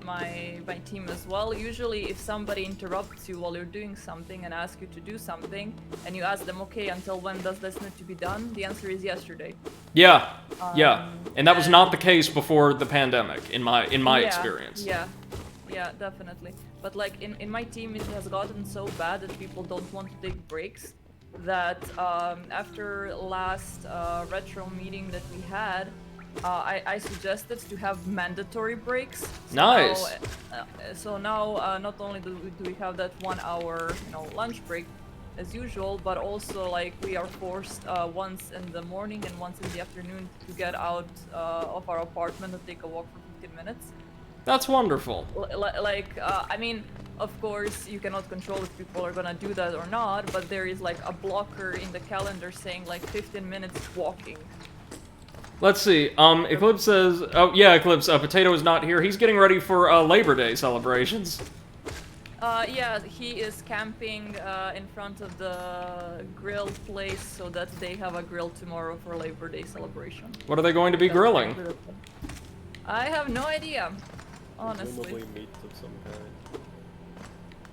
my team as well. Usually, if somebody interrupts you while you're doing something and asks you to do something, and you ask them, okay, until when does this need to be done? The answer is yesterday. Yeah, and that was and- not the case before the pandemic, in my Yeah, experience. Yeah, definitely. But like in my team, it has gotten so bad that people don't want to take breaks. That after last retro meeting that we had, I suggested to have mandatory breaks. Nice. So now not only do we have that 1 hour, you know, lunch break as usual, but also like we are forced once in the morning and once in the afternoon to get out of our apartment and take a walk for 15 minutes. That's wonderful. I mean, of course, you cannot control if people are gonna do that or not, but there is like a blocker in the calendar saying like 15 minutes walking. Let's see. Eclipse says, oh yeah, Eclipse. Potato is not here. He's getting ready for Labor Day celebrations. Yeah, he is camping in front of the grill place so that they have a grill tomorrow for Labor Day celebration. What are they going to be grilling? I have no idea, honestly. Presumably meats of some kind.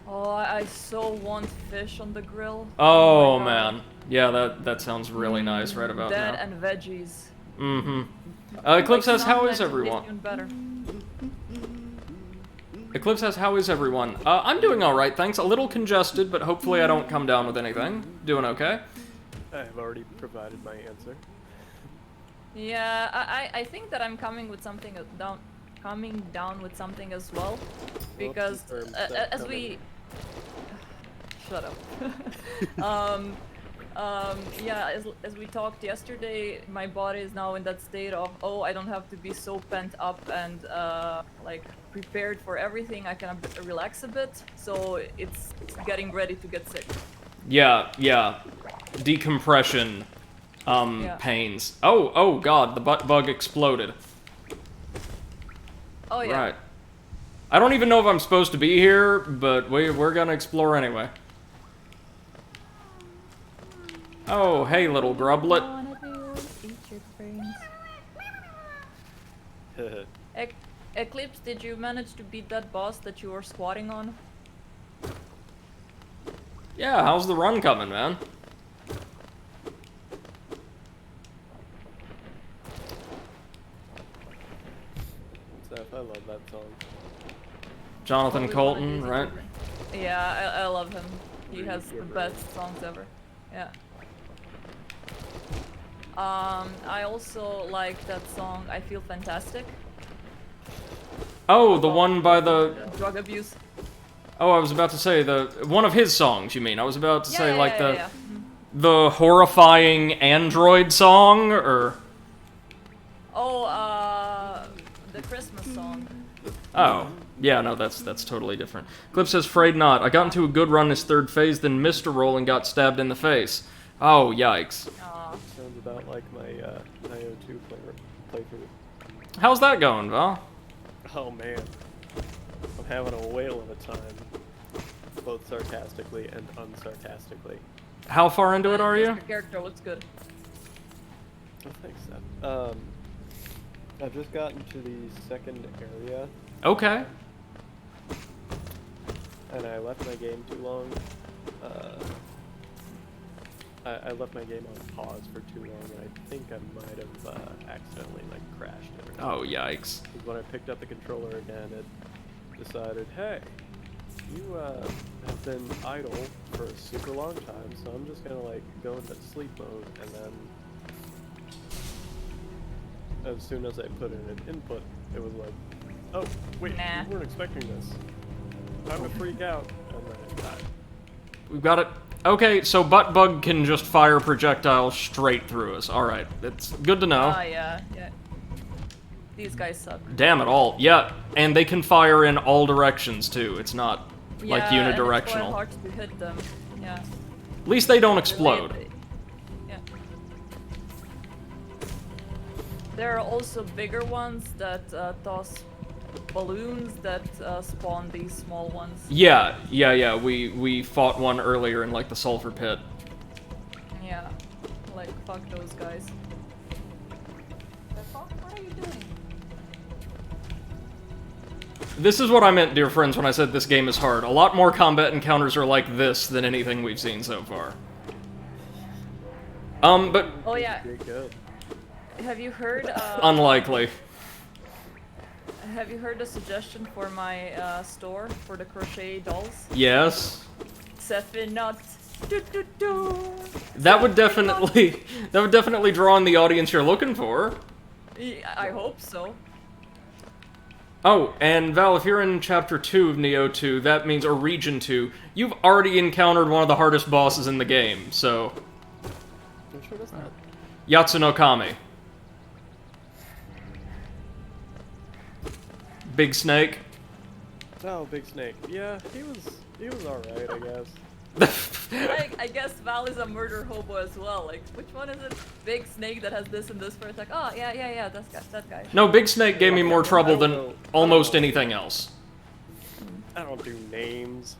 Oh, I so want fish on the grill. Oh my God. man, yeah, that sounds really nice right about That now. and veggies. Mm-hmm. Eclipse says, how is Non-veggies taste everyone? even better. Eclipse says, how is everyone? I'm doing alright, thanks. A little congested, but hopefully I don't come down with anything. Doing okay. I've already provided my answer. Yeah, I think that I'm coming with something coming down with something as well, because confirm that as coming. we shut up. Yeah, as we talked yesterday, my body is now in that state of, oh, I don't have to be so pent up and like prepared for everything. I can relax a bit, so it's getting ready to get sick. Yeah. Decompression, Yeah. pains. Oh god, the butt bug exploded. Oh yeah. Right. I don't even know if I'm supposed to be here, but we're gonna explore anyway. Oh, hey, little grublet. Eclipse, did you manage to beat that boss that you were squatting on? Yeah, how's the run coming, man? Seth, I love that song. Jonathan Always Colton, wanted to right? use it. Yeah, I love him. He Read has your the brain. best songs ever. Yeah. I also like that song, I Feel Fantastic. Oh, the one by the... Drug abuse. Oh, I was about to say, one of his songs, you mean? I was about to say, Yeah, like, yeah, the... yeah. The horrifying android song, or... Oh, the Christmas song. Oh. Yeah, no, that's totally different. Clip says, "Afraid not. I got into a good run this third phase, then missed a roll and got stabbed in the face. Oh, yikes. Sounds about like my IO2 playthrough. How's that going, Val? Oh man, I'm having a whale of a time, both sarcastically and unsarcastically. How far into it are you? Your character looks good. Oh, thanks, Seth. I've just gotten to the second area, Okay. and I left my game too long. I left my game on pause for too long, and I think I might have accidentally like crashed it. Or Oh, yikes. because when I picked up the controller again, it decided, hey, you have been idle for a super long time, so I'm just gonna like go into sleep mode, and then as soon as I put in an input, it was like, oh, wait, Nah. you weren't expecting this. Time to freak out, and then it died. We've got it. Okay, so Buttbug can just fire projectiles straight through us. Alright, it's good to know. Yeah. These guys suck. Damn it all. Yeah, and they can fire in all directions, too. It's not, like, Yeah, and unidirectional. it's quite hard to hit them. Yeah. At least they don't explode. Yeah. There are also bigger ones that toss balloons that spawn these small ones. Yeah. We fought one earlier in, like, the sulfur pit. Yeah. Like, fuck those guys. The fuck? What are you doing? This is what I meant, dear friends, when I said this game is hard. A lot more combat encounters are like this than anything we've seen so far. But... Oh yeah. Pretty good. Have you heard? Unlikely. Have you heard the suggestion for my store for the crochet dolls? Yes. Sephie not. Do, do, do. That would definitely draw in the audience you're looking for. Yeah, I hope so. Oh, and Val, if you're in Chapter 2 of Neo 2, that means, or Region 2, you've already encountered one of the hardest bosses in the game, so... Which one is that? Yatsunokami. Big Snake. Oh, Big Snake. Yeah, he was alright, I guess. I guess Val is a murder hobo as well. Like, which one is it? Big Snake that has this and this for it's like, oh, yeah, that guy. No, Big Snake gave me more trouble I than don't know. almost anything else. I don't do names.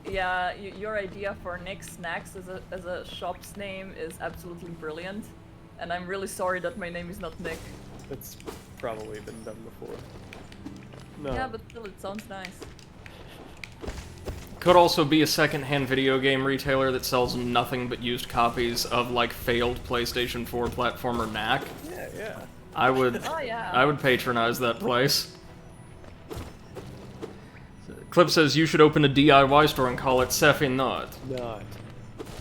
Yeah, your idea for Nick Snacks as a shop's name is absolutely brilliant. And I'm really sorry that my name is not Nick. It's probably been done before. No. Yeah, but still, it sounds nice. Could also be a second-hand video game retailer that sells nothing but used copies of, like, failed PlayStation 4 platformer Knack. Yeah. I would... Oh yeah. I would patronize that place. Clip says you should open a DIY store and call it Sephie Not. Not.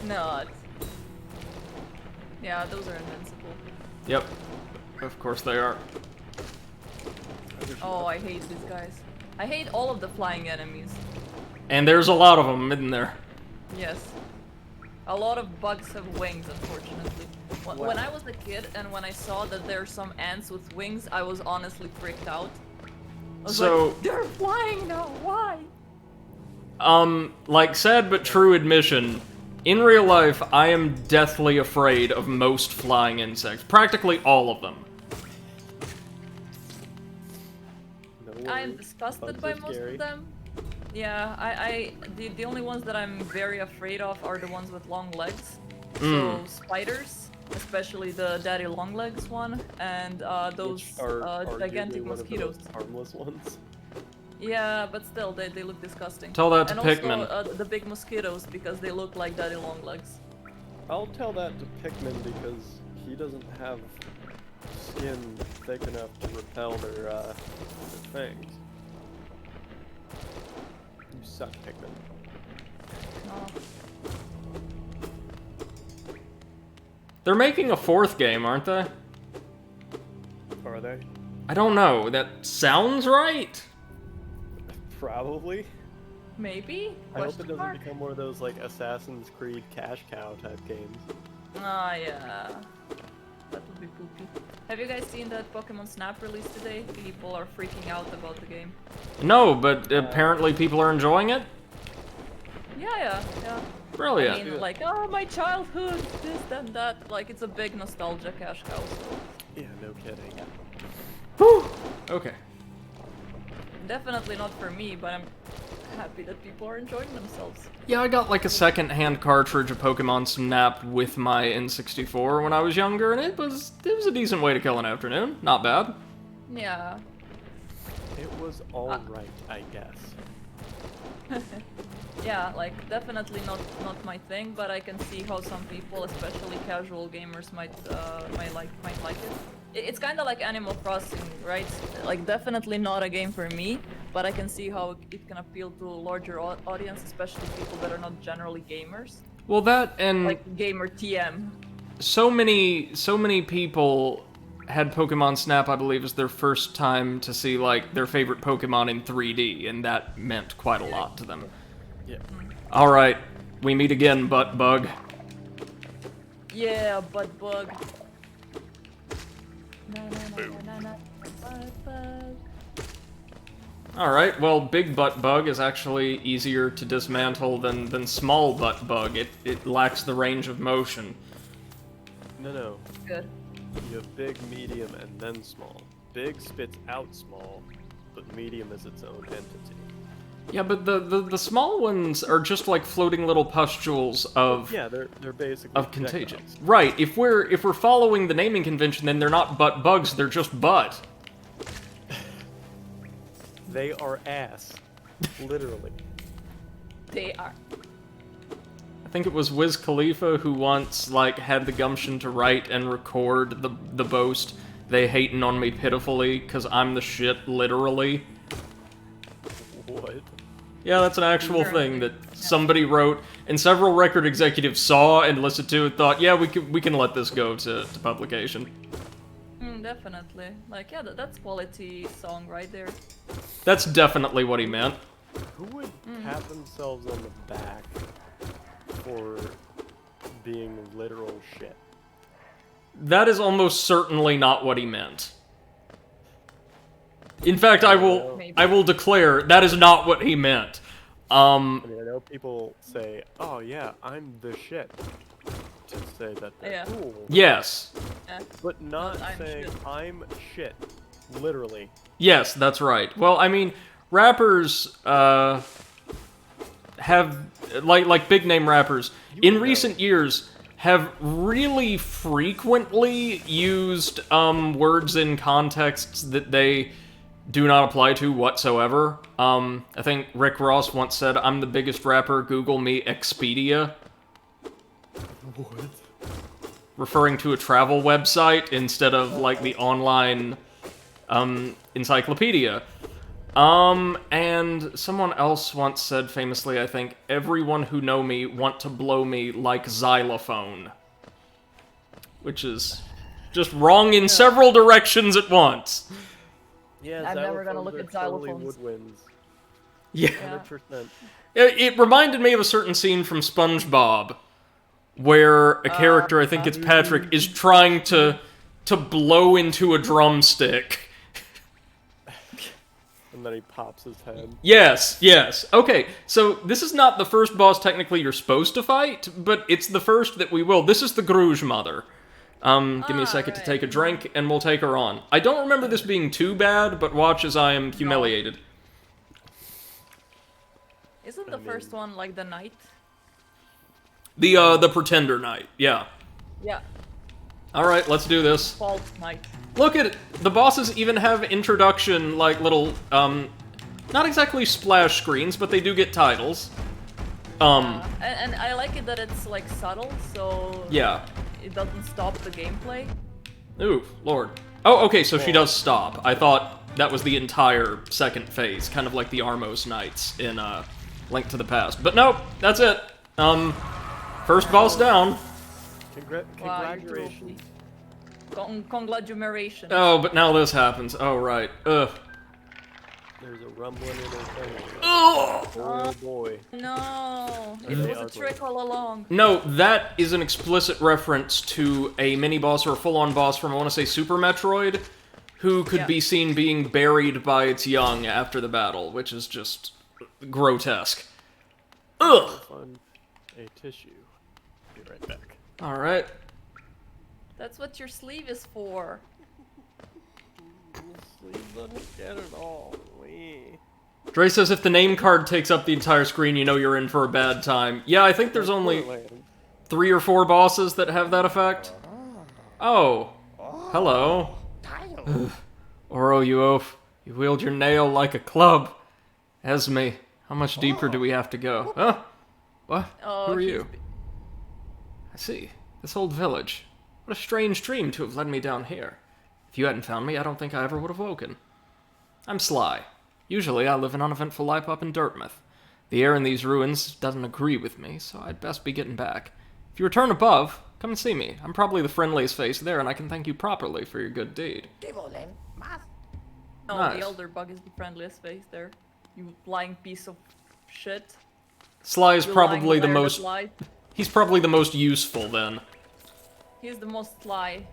Not. Yeah, those are invincible. Yep. Of course they are. Oh, I hate these guys. I hate all of the flying enemies. And there's a lot of them, isn't there? Yes. A lot of bugs have wings, unfortunately. When I was a kid and when I saw that there are some ants with wings, I was honestly freaked out. I was So- like, they're flying now, why? Like sad but true admission, in real life, I am deathly afraid of most flying insects. Practically all of them. No I am worries. disgusted Bugs by are most scary. of them. Yeah, the only ones that I'm very afraid of are the ones with long legs. So spiders, especially the daddy long legs one, and those Which are gigantic arguably one of the mosquitoes. most harmless ones. Yeah, but still, they look disgusting. Tell that to and Pikmin. also the big mosquitoes because they look like daddy long legs. I'll tell that to Pikmin because he doesn't have skin thick enough to repel their fangs. You suck, Pikmin. Oh. They're making a fourth game, aren't they? Are they? I don't know. That sounds right. Probably. Maybe? I hope it Question doesn't mark? become one of those like Assassin's Creed cash cow type games. Ah, yeah. That would be poopy. Have you guys seen that Pokemon Snap release today? People are freaking out about the game. No, but apparently people are enjoying it. Yeah. Brilliant. I mean, like, oh, my childhood, this and that. Like, it's a big nostalgia cash cow. So. Yeah, no kidding. Whew. Okay. Definitely not for me, but I'm happy that people are enjoying themselves. Yeah, I got like a second-hand cartridge of Pokemon Snap with my N64 when I was younger, and it was a decent way to kill an afternoon. Not bad. Yeah. It was alright, I guess. yeah, like definitely not my thing, but I can see how some people, especially casual gamers, might like it. It's kind of like Animal Crossing, right? Like definitely not a game for me, but I can see how it can appeal to a larger audience, especially people that are not generally gamers, Well, that and like gamer TM. so many people had Pokemon Snap, I believe, as their first time to see like their favorite Pokemon in 3D, and that meant quite a lot to them. Yeah. All right, we meet again, Butt Bug. Yeah, butt bug. Na, na, na, na, na, na, butt bug. All right, well, Big Butt Bug is actually easier to dismantle than Small Butt Bug. It lacks the range of motion. No. Good. You have big, medium, and then small. Big spits out small, but medium is its own entity. Yeah, but the small ones are just like floating little pustules of Yeah, they're basically of contagion. projectiles. Right. If we're following the naming convention, then they're not butt bugs. They're just butt. They are ass, literally. They are. I think it was Wiz Khalifa who once like had the gumption to write and record the boast. They hating on me pitifully because I'm the shit, literally. What? Yeah, that's an actual thing that somebody wrote, and several record executives saw and listened to and thought, yeah, we can let this go to publication. Definitely. Like, yeah, that's quality song right there. That's definitely what he meant. Who would pat themselves on the back for being literal shit? That is almost certainly not what he meant. In fact, I will declare that is not what he meant. I mean, I know people say, "Oh yeah, I'm the shit," to say that they're cool. Yes. Yeah. But not I'm saying shit. I'm shit, literally. Yes, that's right. Well, I mean, rappers have like big name rappers in recent years have really frequently used words in contexts that they do not apply to whatsoever. I think Rick Ross once said, "I'm the biggest rapper, Google me Expedia." What? Referring to a travel website instead of like the online encyclopedia. And someone else once said famously, I think, "Everyone who know me want to blow me like xylophone." Which is just wrong in several directions at once. Yeah, I'm never gonna look at totally xylophones. woodwinds. Yeah. 100%. It reminded me of a certain scene from SpongeBob where a character, I think it's Patrick, is trying to blow into a drumstick. And then he pops his head. Yes. Okay, so this is not the first boss technically you're supposed to fight, but it's the first that we will. This is the Gruge Mother. Give me a second to take a drink, and we'll take her on. I don't remember this being too bad, but watch as I am humiliated. Isn't the first one like the knight? The Pretender Knight, yeah. Yeah, Alright, let's do this. false knight. Look at it! The bosses even have introduction, like, little, not exactly splash screens, but they do get titles. And I like it that it's like subtle, so Yeah. it doesn't stop the gameplay. Ooh, lord. Oh, okay, so she does stop. I thought that was the entire second phase, kind of like the Armos Knights in, Link to the Past. But nope, that's it. First boss down. Wow, Congratulations. Congratulations. Oh, but now this happens. Oh, right. Ugh. There's a rumbling in his tummy. Ugh! Oh boy. No, it they was a ugly? trick all along. No, that is an explicit reference to a mini-boss or a full-on boss from, I want to say, Super Metroid, who could be seen being buried by its young after the battle, which is just grotesque. Ugh! Fun. A tissue. Be right back. Alright. That's what your sleeve is for. Sleeve doesn't get it all. Wee. Dre says if the name card takes up the entire screen, you know you're in for a bad time. Yeah, I think there's only Portland. 3 or 4 bosses that have that effect. Oh. Hello. Ugh. Oro, you oaf. You wield your nail like a club. Esme, How much deeper do we have to go? Huh? What? Oh, Who are he's you? I see. This old village. What a strange dream to have led me down here. If you hadn't found me, I don't think I ever would have woken. I'm Sly. Usually I live an uneventful life up in Dartmouth. The air in these ruins doesn't agree with me, so I'd best be getting back. If you return above, come and see me. I'm probably the friendliest face there, and I can thank you properly for your good deed. Oh, Nice. the elder bug is the friendliest face there. You lying piece of shit. Sly is You probably lying the liar that most... lied. He's probably the most useful, then. He's the most sly.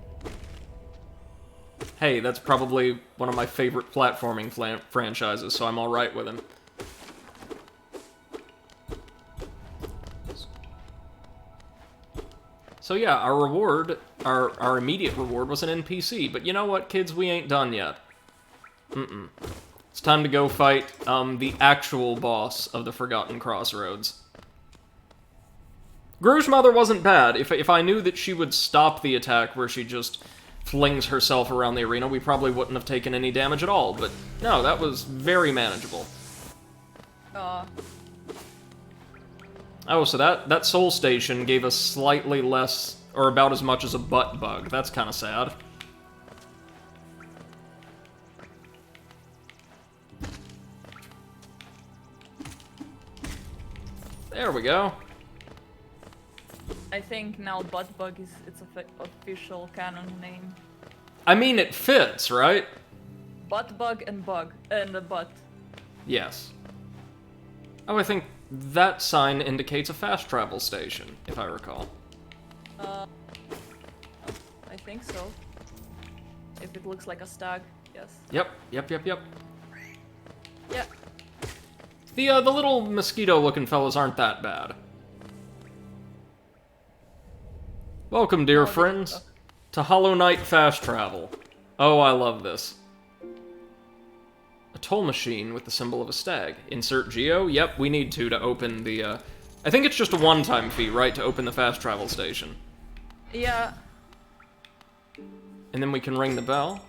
Hey, that's probably one of my favorite platforming franchises, so I'm alright with him. So yeah, our reward, our immediate reward was an NPC, but you know what, kids, we ain't done yet. It's time to go fight, the actual boss of the Forgotten Crossroads. Gru's mother wasn't bad. If I knew that she would stop the attack where she just flings herself around the arena, we probably wouldn't have taken any damage at all, but no, that was very manageable. Oh, so that soul station gave us slightly less, or about as much as a butt bug. That's kind of sad. There we go. I think now Buttbug is its official canon name. I mean, it fits, right? Buttbug and bug and a butt. Yes. Oh, I think that sign indicates a fast travel station, if I recall. I think so. If it looks like a stag, yes. Yep. Yeah. The little mosquito-looking fellas aren't that bad. Welcome, dear friends, to Hollow Knight Fast Travel. Oh, I love this. A toll machine with the symbol of a stag. Insert geo? Yep, we need to open the, I think it's just a one-time fee, right, to open the fast travel station. Yeah. And then we can ring the bell.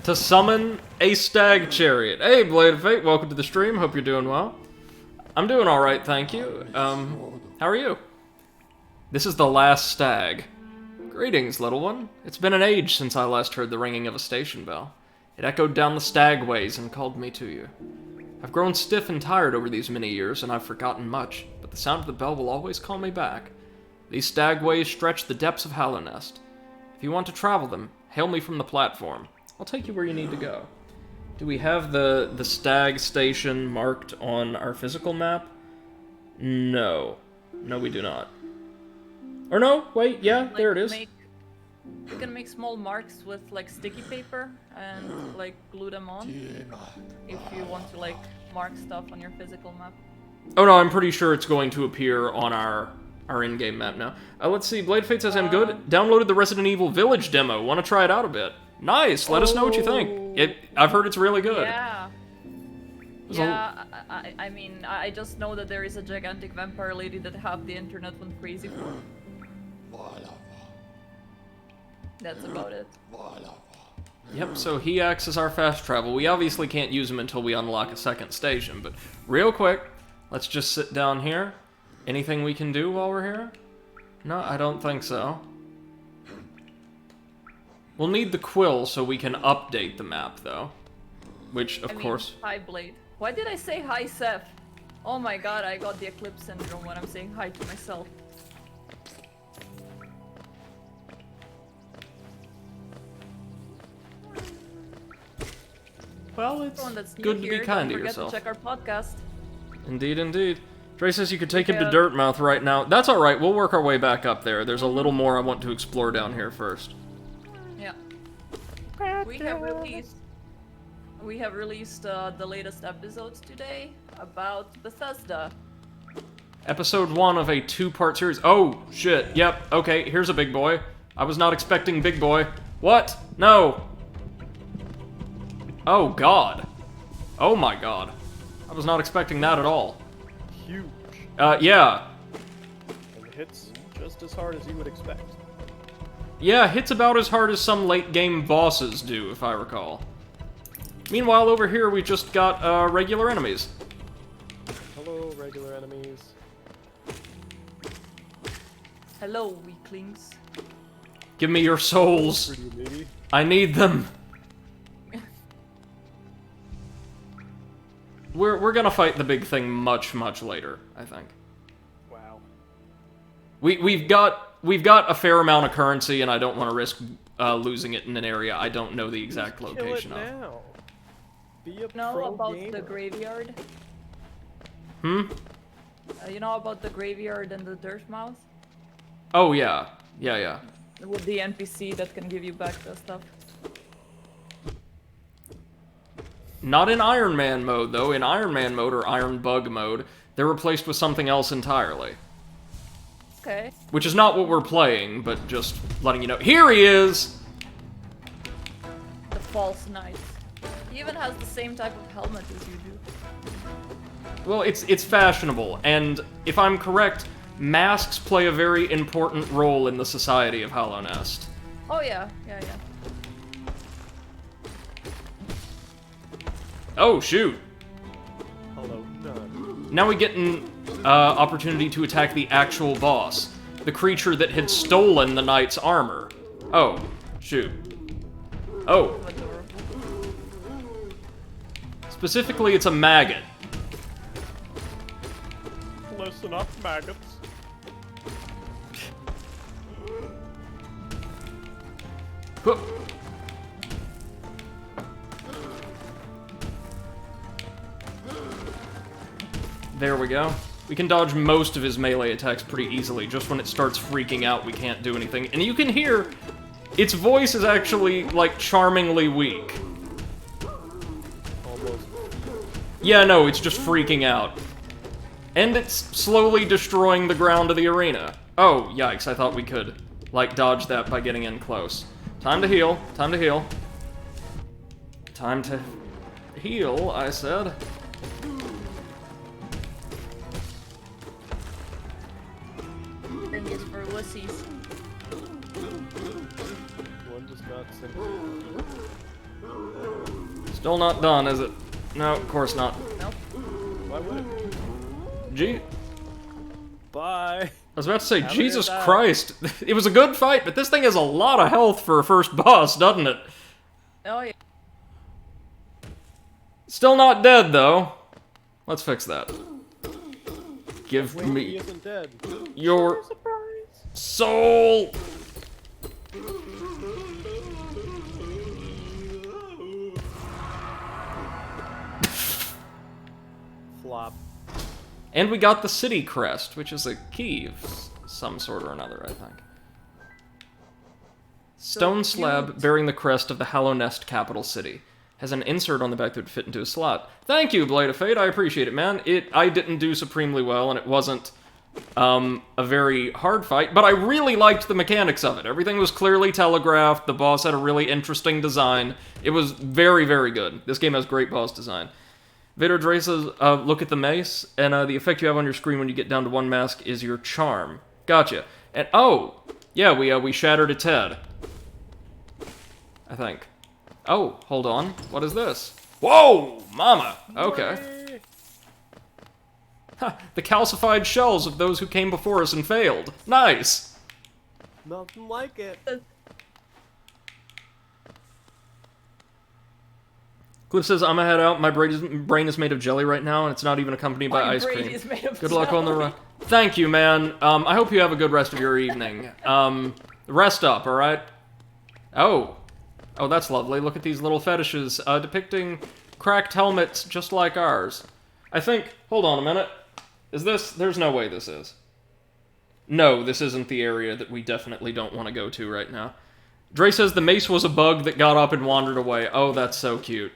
To summon a stag chariot. Hey, Blade of Fate, welcome to the stream. Hope you're doing well. I'm doing alright, thank you. How are you? This is the last stag. Greetings, little one. It's been an age since I last heard the ringing of a station bell. It echoed down the stagways and called me to you. I've grown stiff and tired over these many years, and I've forgotten much, but the sound of the bell will always call me back. These stagways stretch the depths of Hallownest. If you want to travel them, hail me from the platform. I'll take you where you need to go. Do we have the stag station marked on our physical map? No. No, we do not. Or no, wait, yeah, Like, there it is. You can make small marks with like sticky paper and like glue them on if you want to like mark stuff on your physical map. Oh no, I'm pretty sure it's going to appear on our in-game map now. Let's see, Blade Fate says I'm good. Downloaded the Resident Evil Village demo. Want to try it out a bit? Nice, let us know what you think. I've heard it's really good. Yeah. I mean, I just know that there is a gigantic vampire lady that have the internet went crazy for. That's about it. Yep, so he acts as our fast travel. We obviously can't use him until we unlock a second station, but real quick, let's just sit down here. Anything we can do while we're here? No, I don't think so. We'll need the quill so we can update the map, though. Which, of course... Hi, Blade. Why did I say hi, Seth? Oh my god, I got the Eclipse Syndrome when I'm saying hi to myself. Well, it's Someone that's new good to here, be kind to don't forget yourself. to check our podcast. Indeed, indeed. Dre says you could take him to Yeah. Dirtmouth right now. That's alright, we'll work our way back up there. There's a little more I want to explore down here first. Yeah. We have released the latest episodes today about Bethesda. Episode 1 of a 2-part series. Oh, shit. Yep. Okay, here's a big boy. I was not expecting big boy. What? No. Oh, God. Oh, my God. I was not expecting that at all. Huge. Yeah. And hits just as hard as you would expect. Yeah, hits about as hard as some late-game bosses do, if I recall. Meanwhile, over here, we just got, regular enemies. Hello, regular enemies. Hello, weaklings. Give me your souls. Pretty lady. I need them. We're gonna fight the big thing much later, I think. Wow. We've got a fair amount of currency, and I don't want to risk losing it in an area I don't know the exact location Kill it of. now. Be a Know pro about gamer. the graveyard? Hmm? You know about the graveyard and the dirt mouth? Oh yeah, yeah. With the NPC that can give you back the stuff. Not in Iron Man mode though. In Iron Man mode or Iron Bug mode, they're replaced with something else entirely. Okay. Which is not what we're playing, but just letting you know. Here he is! The false knight. He even has the same type of helmet as you do. Well, it's fashionable, and if I'm correct, masks play a very important role in the society of Hallownest. Oh yeah. Oh, shoot. Hello, none. Now we get an opportunity to attack the actual boss, the creature that had stolen the knight's armor. Oh, shoot. Oh. Specifically, it's a maggot. Listen up, maggots. Huh. There we go. We can dodge most of his melee attacks pretty easily. Just when it starts freaking out, we can't do anything. And you can hear its voice is actually, like, charmingly weak. Almost. Yeah, no, it's just freaking out. And it's slowly destroying the ground of the arena. Oh, yikes, I thought we could, like, dodge that by getting in close. Time to heal. Time to heal. Time to heal, I said. Thing is for wussies. One just got sent. Still not done, is it? No, of course not. Nope. Why would it? Gee, Bye. I was about to say, Have a Jesus good time. Christ. It was a good fight, but this thing has a lot of health for a first boss, doesn't it? Oh yeah. Still not dead, though. Let's fix that. Give Wait, he me isn't dead. your Surprise. soul! Flop. And we got the city crest, which is a key of some sort or another, I think. Stone slab cute. bearing the crest of the Hallownest capital city. Has an insert on the back that would fit into a slot. Thank you, Blade of Fate, I appreciate it, man. I didn't do supremely well, and it wasn't a very hard fight, but I really liked the mechanics of it. Everything was clearly telegraphed, the boss had a really interesting design. It was very, very good. This game has great boss design. Vader Dre says, look at the mace, and the effect you have on your screen when you get down to one mask is your charm. Gotcha. And, oh! Yeah, we shattered its head. I think. Oh, hold on. What is this? Whoa! Mama! Okay. Ha! The calcified shells of those who came before us and failed. Nice! Nothing like it. Cliff says, I'm gonna head out. My brain is made of jelly right now, and it's not even accompanied by ice cream. Is made of Good luck on the jelly. run. Thank you, man. I hope you have a good rest of your evening. Rest up, alright? Oh. Oh, that's lovely. Look at these little fetishes, depicting cracked helmets just like ours. I think... Hold on a minute. Is this... There's no way this is. No, this isn't the area that we definitely don't want to go to right now. Dre says the mace was a bug that got up and wandered away. Oh, that's so cute.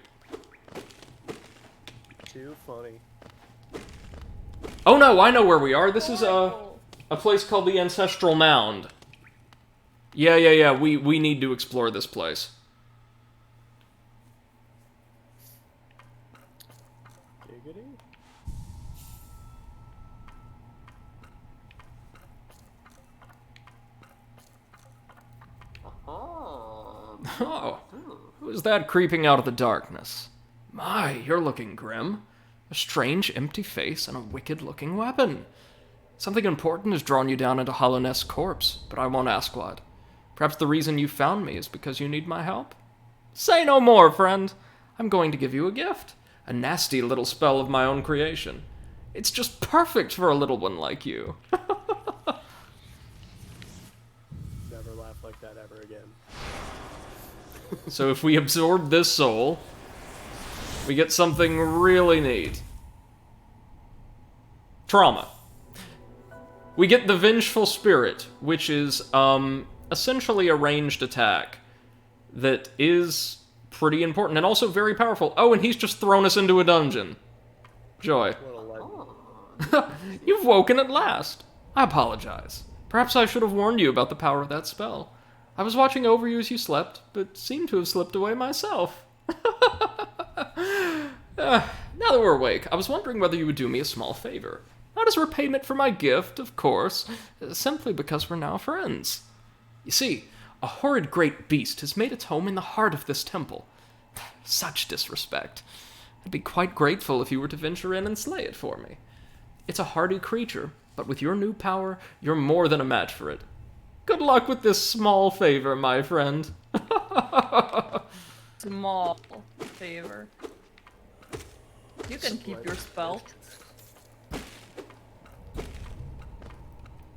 Too funny. Oh no, I know where we are. This is a place called the Ancestral Mound. Yeah, we need to explore this place. Giggity. Oh, who is that creeping out of the darkness? My, you're looking grim. A strange, empty face and a wicked-looking weapon. Something important has drawn you down into Hallownest's corpse, but I won't ask what. Perhaps the reason you found me is because you need my help? Say no more, friend. I'm going to give you a gift. A nasty little spell of my own creation. It's just perfect for a little one like you. Never laugh like that ever again. So if we absorb this soul, we get something really neat. Trauma. We get the Vengeful Spirit, which is, essentially a ranged attack that is pretty important and also very powerful. Oh, and he's just thrown us into a dungeon. Joy. You've woken at last. I apologize. Perhaps I should have warned you about the power of that spell. I was watching over you as you slept, but seemed to have slipped away myself. Now that we're awake, I was wondering whether you would do me a small favor. Not as repayment for my gift, of course, simply because we're now friends. You see, a horrid great beast has made its home in the heart of this temple. Such disrespect. I'd be quite grateful if you were to venture in and slay it for me. It's a hardy creature, but with your new power, you're more than a match for it. Good luck with this small favor, my friend. Small favor. You can keep your spell.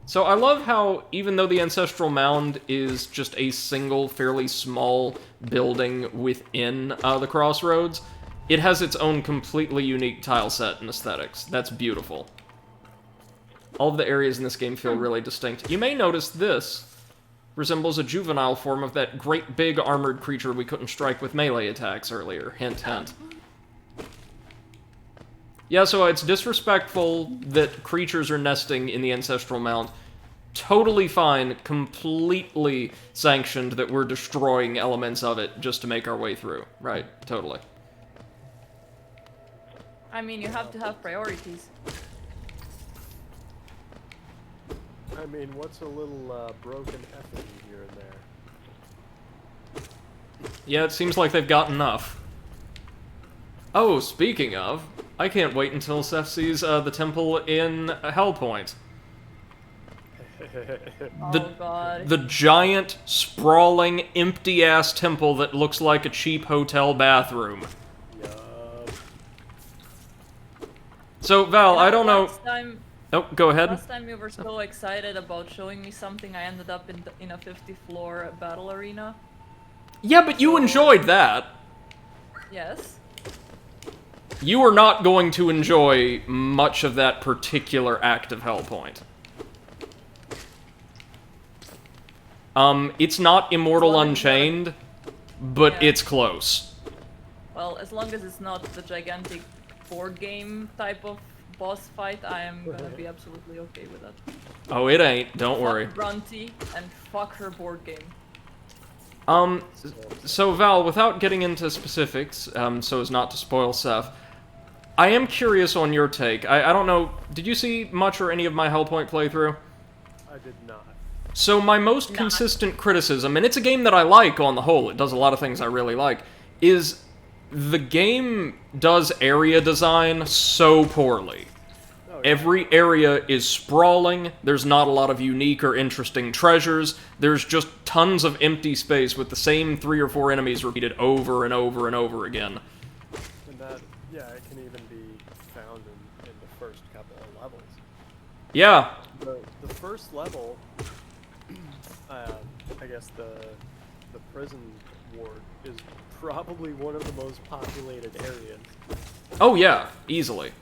So I love how, even though the Ancestral Mound is just a single, fairly small building within the Crossroads, it has its own completely unique tile set and aesthetics. That's beautiful. All of the areas in this game feel really distinct. You may notice this resembles a juvenile form of that great big armored creature we couldn't strike with melee attacks earlier. Hint, hint. Yeah, so it's disrespectful that creatures are nesting in the Ancestral Mound. Totally fine, completely sanctioned that we're destroying elements of it just to make our way through. Right, totally. I mean, you have to have priorities. I mean, what's a little broken effigy here and there? Yeah, it seems like they've got enough. Oh, speaking of, I can't wait until Seth sees the temple in Hellpoint. Oh god. The giant, sprawling, empty-ass temple that looks like a cheap hotel bathroom. Yup. So, Val, I don't know... Last time, Oh, go ahead. last time you were so excited about showing me something, I ended up in a 50-floor battle arena. Yeah, but you enjoyed that. Yes. You are not going to enjoy much of that particular act of Hellpoint. It's not Immortal Unchained, but Yeah. it's close. Well, as long as it's not the gigantic board game type of boss fight, I am gonna be absolutely okay with that. Oh, it ain't. Don't worry. Fuck Grunty and fuck her board game. So Val, without getting into specifics, so as not to spoil Seth, I am curious on your take. I don't know, did you see much or any of my Hellpoint playthrough? I did not. So my most consistent criticism, and it's a game that I like on the whole, it does a lot of things I really like, is the game does area design so poorly. Oh, yeah. Every area is sprawling, there's not a lot of unique or interesting treasures, there's just tons of empty space with the same 3 or 4 enemies repeated over and over and over again. And that, yeah, it can even be found in the first couple of levels. Yeah, The first level, I guess the prison ward is probably one of the most populated areas. oh yeah, easily.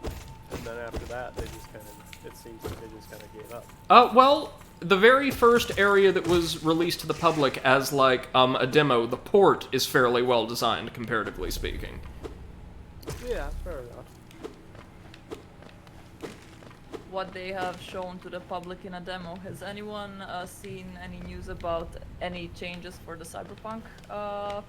And then after that, they just kind of, it seems like they just kind of gave up. Well, the very first area that was released to the public as, like, a demo, the port is fairly well designed, comparatively speaking. Yeah, fair enough. What they have shown to the public in a demo. Has anyone seen any news about any changes for the Cyberpunk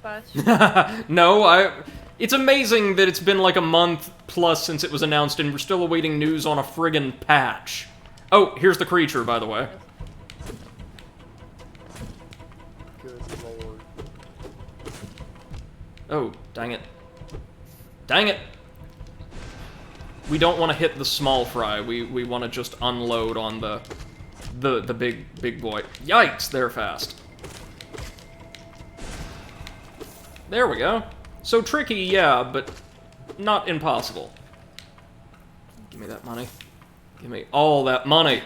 patch? No, it's amazing that it's been like a month plus since it was announced and we're still awaiting news on a friggin' patch. Oh, here's the creature, by the way. Good lord. Oh, dang it. Dang it! We don't want to hit the small fry. We want to just unload on the big boy. Yikes! They're fast. There we go. So tricky, yeah, but not impossible. Give me that money. Give me all that money.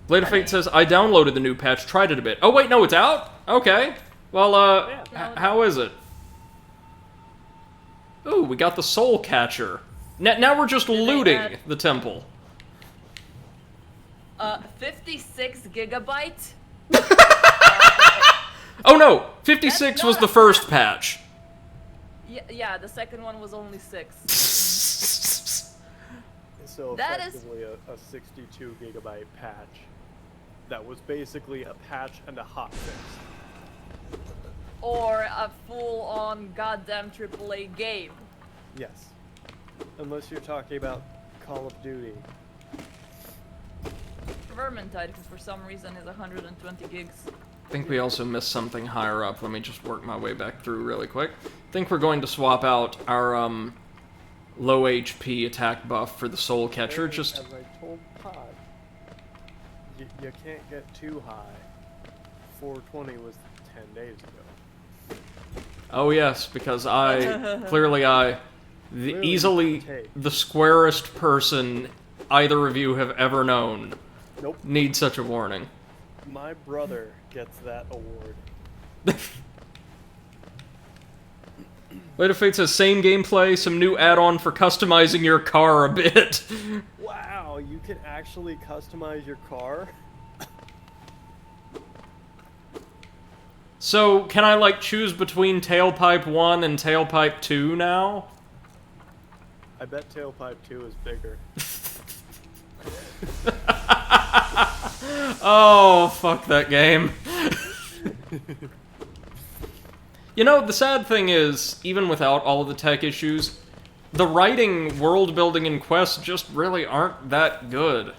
Blade of Fate says, I downloaded the new patch, tried it a bit. Oh wait, no, it's out? Okay. Well, how is it? Ooh, we got the Soul Catcher. Now we're just looting the temple. 56 gigabyte? Oh no! 56 was the first patch. Yeah, the second one was only 6. So That effectively a 62 gigabyte patch. That was basically a patch and a hotfix. Or a full-on goddamn AAA game. Yes. Unless you're talking about Call of Duty. Vermintide, because for some reason is 120 gigs. I think we also missed something higher up. Let me just work my way back through really quick. I think we're going to swap out our low HP attack buff for the Soul Catcher. Just as I told Pod, you can't get too high. 420 was 10 days ago. oh yes, because I easily take. the squarest person either of you have ever known. Nope. Need such a warning. My brother gets that award. Blade of Fate says, same gameplay, some new add-on for customizing your car a bit. Wow, you can actually customize your car? So, can I, like, choose between Tailpipe 1 and Tailpipe 2 now? I bet Tailpipe 2 is bigger. Oh, fuck that game. You know, the sad thing is, even without all of the tech issues, the writing, world building, and quests just really aren't that good.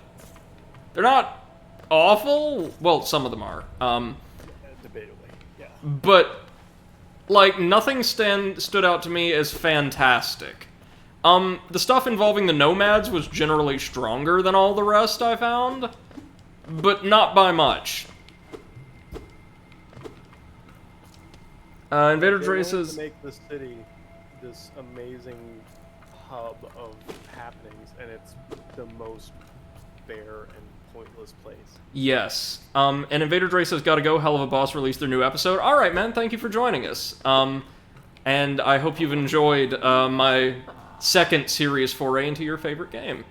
They're not awful. Well, some of them are. Debatably, yeah. But, like, nothing stood out to me as fantastic. The stuff involving the nomads was generally stronger than all the rest I found, but not by much. Invader Dre says, to make the city this amazing hub of happenings, and it's the most bare and pointless place. yes. And Invader Dre says, gotta go, Hell of a Boss released their new episode. Alright, man, thank you for joining us. And I hope you've enjoyed my second serious foray into your favorite game.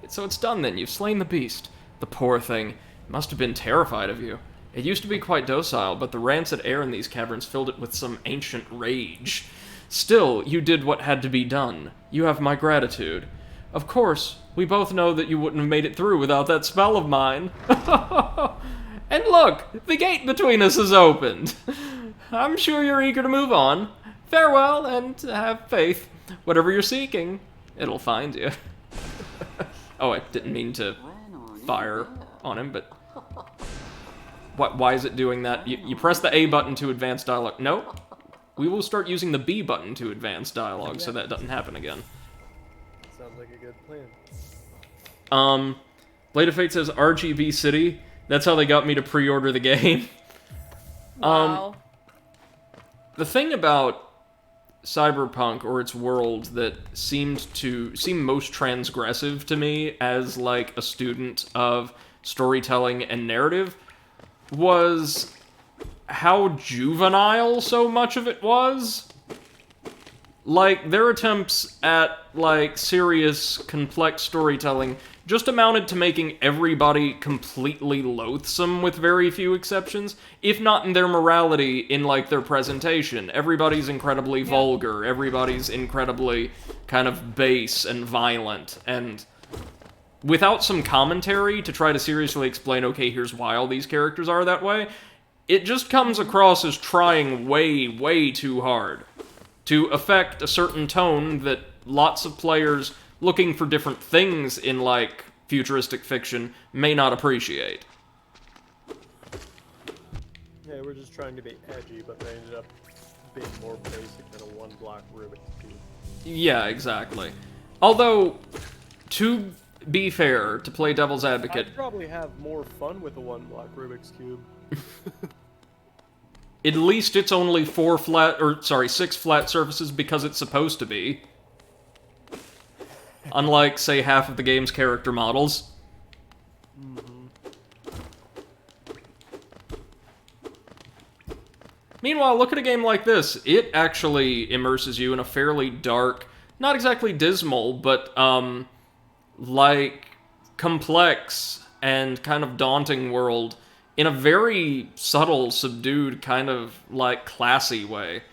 So it's done then, you've slain the beast. The poor thing must have been terrified of you. It used to be quite docile, but the rancid air in these caverns filled it with some ancient rage. Still, you did what had to be done. You have my gratitude. Of course, we both know that you wouldn't have made it through without that spell of mine. And look, the gate between us is opened. I'm sure you're eager to move on. Farewell, and have faith. Whatever you're seeking, it'll find you. Oh, I didn't mean to fire on him, but... Why is it doing that? You press the A button to advance dialogue. No. We will start using the B button to advance dialogue, so that doesn't happen again. Sounds like a good plan. Blade of Fate says RGB City. That's how they got me to pre-order the game. Wow. The thing about Cyberpunk, or its world, that seem most transgressive to me as, like, a student of storytelling and narrative was how juvenile so much of it was. Like, their attempts at, like, serious, complex storytelling just amounted to making everybody completely loathsome with very few exceptions, if not in their morality, in, like, their presentation. Everybody's incredibly vulgar, everybody's incredibly kind of base and violent, and without some commentary to try to seriously explain, okay, here's why all these characters are that way, it just comes across as trying way, way too hard to affect a certain tone that lots of players looking for different things in, like, futuristic fiction may not appreciate. Yeah, we're just trying to be edgy, but they ended up being more basic than a one-block Rubik's Cube. Yeah, exactly. Although, to be fair, to play devil's advocate, I'd probably have more fun with a one-block Rubik's Cube. at least it's only 6 flat surfaces because it's supposed to be. Unlike, say, half of the game's character models. Meanwhile, look at a game like this. It actually immerses you in a fairly dark, not exactly dismal, but, like, complex and kind of daunting world in a very subtle, subdued, kind of, like, classy way.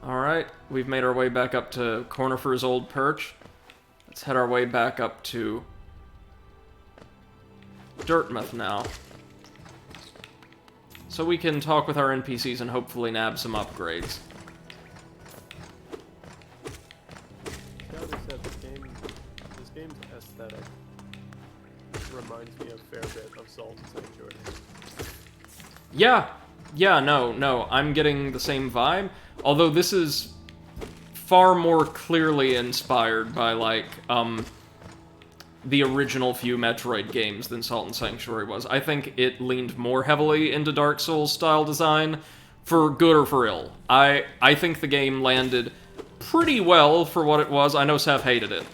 Alright, we've made our way back up to Cornifer's old perch. Let's head our way back up to Dirtmouth now. So we can talk with our NPCs and hopefully nab some upgrades. Like I said, this game's aesthetic reminds me a fair bit of Salt and Sanctuary. Yeah, no, I'm getting the same vibe. Although this is far more clearly inspired by, like, the original few Metroid games than Salt and Sanctuary was. I think it leaned more heavily into Dark Souls style design, for good or for ill. I think the game landed pretty well for what it was. I know Seth hated it.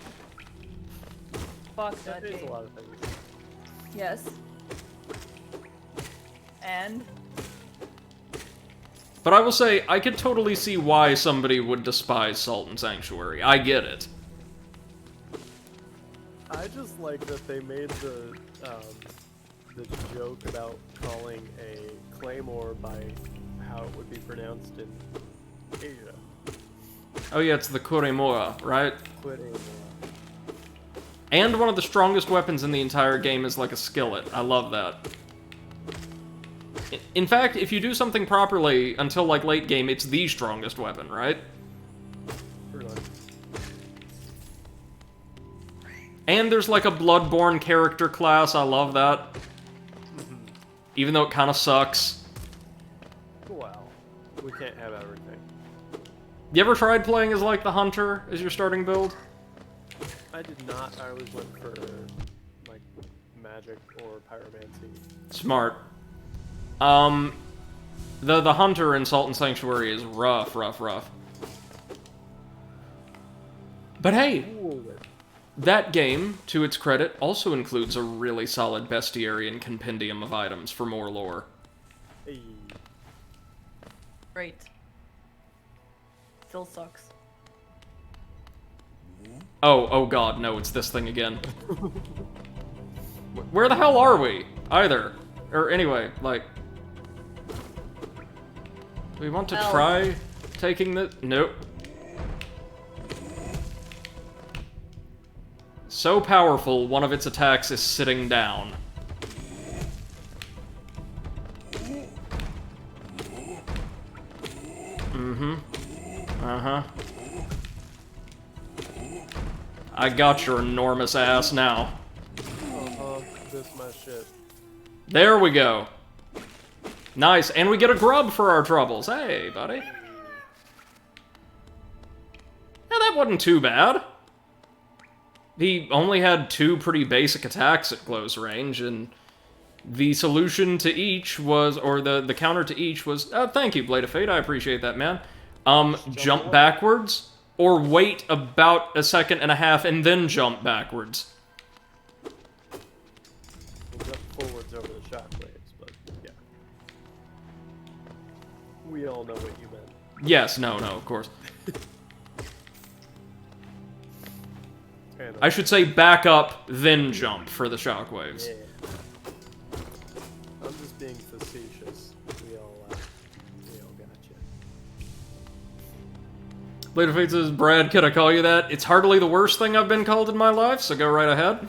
Fuck that There's a game. lot of things. Yes. And But I will say, I could totally see why somebody would despise Salt and Sanctuary. I get it. I just like that they made the joke about calling a claymore by how it would be pronounced in Asia. Oh yeah, it's the Kuremura, right? Claymore. And one of the strongest weapons in the entire game is like a skillet. I love that. In fact, if you do something properly until like late game, it's the strongest weapon, right? Pretty much. And there's like a Bloodborne character class, I love that. Even though it kind of sucks. Wow. We can't have everything. You ever tried playing as like the Hunter as your starting build? I did not. I always went for like magic or pyromancy. Smart. The Hunter in Salt and Sanctuary is rough. But hey, that game, to its credit, also includes a really solid bestiary and compendium of items for more lore. Hey. great. Still sucks. Oh god, no, it's this thing again. Where the hell are we? Either. Or anyway, like... we want to Hell. try taking the... Nope. So powerful, one of its attacks is sitting down. Uh-huh. I got your enormous ass now. This my shit. There we go. Nice, and we get a grub for our troubles. Hey, buddy. Yeah, that wasn't too bad. He only had 2 pretty basic attacks at close range, and the solution to each was, or the counter to each was, thank you, Blade of Fate, I appreciate that, man. Jump backwards, or wait about a second and a half and then jump backwards. We'll jump forwards over the shockwaves, but yeah. We all know what you meant. Yes, no, of course. And, I should say back up, then jump for the shockwaves. yeah. I'm just being facetious. We all gotcha. Blade of Fate says, Brad, could I call you that? It's hardly the worst thing I've been called in my life, so go right ahead.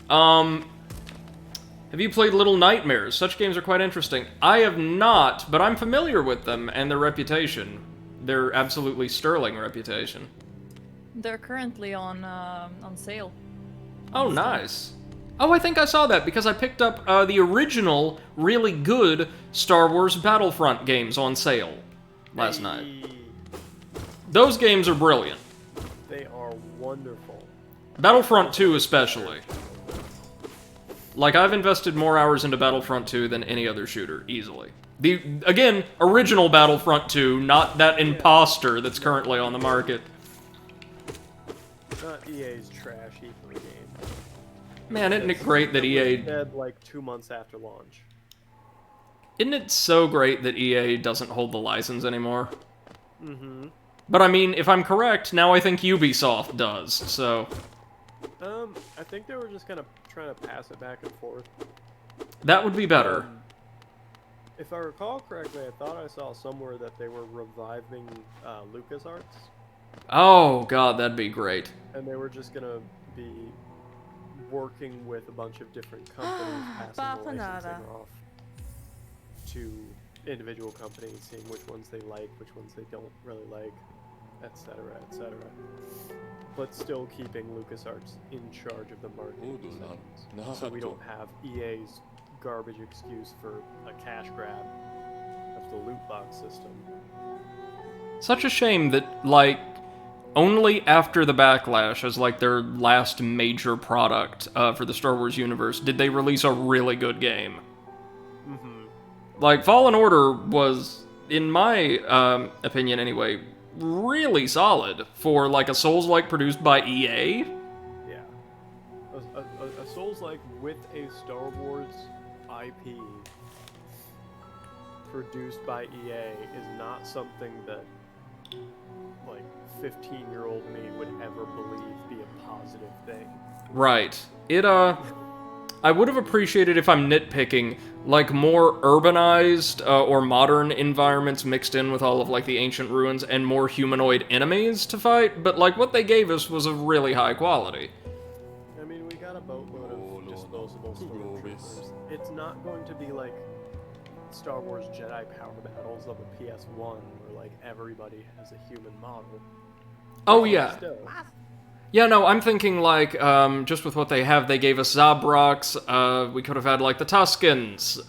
Have you played Little Nightmares? Such games are quite interesting. I have not, but I'm familiar with them and their reputation. Their absolutely sterling reputation. They're currently on sale. Oh, nice. Oh, I think I saw that because I picked up the original, really good Star Wars Battlefront games on sale. last night. Those games are brilliant. They are wonderful. Battlefront 2 especially. Like, I've invested more hours into Battlefront 2 than any other shooter, easily. The, again, original Battlefront 2, not that imposter that's currently on the market. Not EA's trash heap of a game. Man, isn't it great that EA... Dead like 2 months after launch. Isn't it so great that EA doesn't hold the license anymore? Mm-hmm. But I mean, if I'm correct, now I think Ubisoft does, so... I think they were just kind of trying to pass it back and forth. That would be better. If I recall correctly, I thought I saw somewhere that they were reviving LucasArts. Oh, god, that'd be great. And they were just gonna be working with a bunch of different companies, passing the licensing off to individual companies, seeing which ones they like, which ones they don't really like, etc., etc. But still keeping LucasArts in charge of the marketing decisions, so we don't have EA's garbage excuse for a cash grab of the loot box system. Such a shame that, like, only after the Backlash, as like their last major product for the Star Wars universe, did they release a really good game. Mm-hmm. Like, Fallen Order was, in my opinion anyway, really solid for, like, a Souls-like produced by EA. Yeah. A Souls-like with a Star Wars IP produced by EA is not something that, like, 15-year-old me would ever believe be a positive thing. Right. I would have appreciated, if I'm nitpicking, like, more urbanized or modern environments mixed in with all of, like, the ancient ruins and more humanoid enemies to fight, but, like, what they gave us was of really high quality. I mean, we got a boatload of disposable stormtroopers. It's not going to be like Star Wars Jedi power battles of a PS1 where, like, everybody has a human model. Oh, yeah. Still. Yeah, no, I'm thinking, like, just with what they have, they gave us Zabroks, we could have had, like, the Tuskens,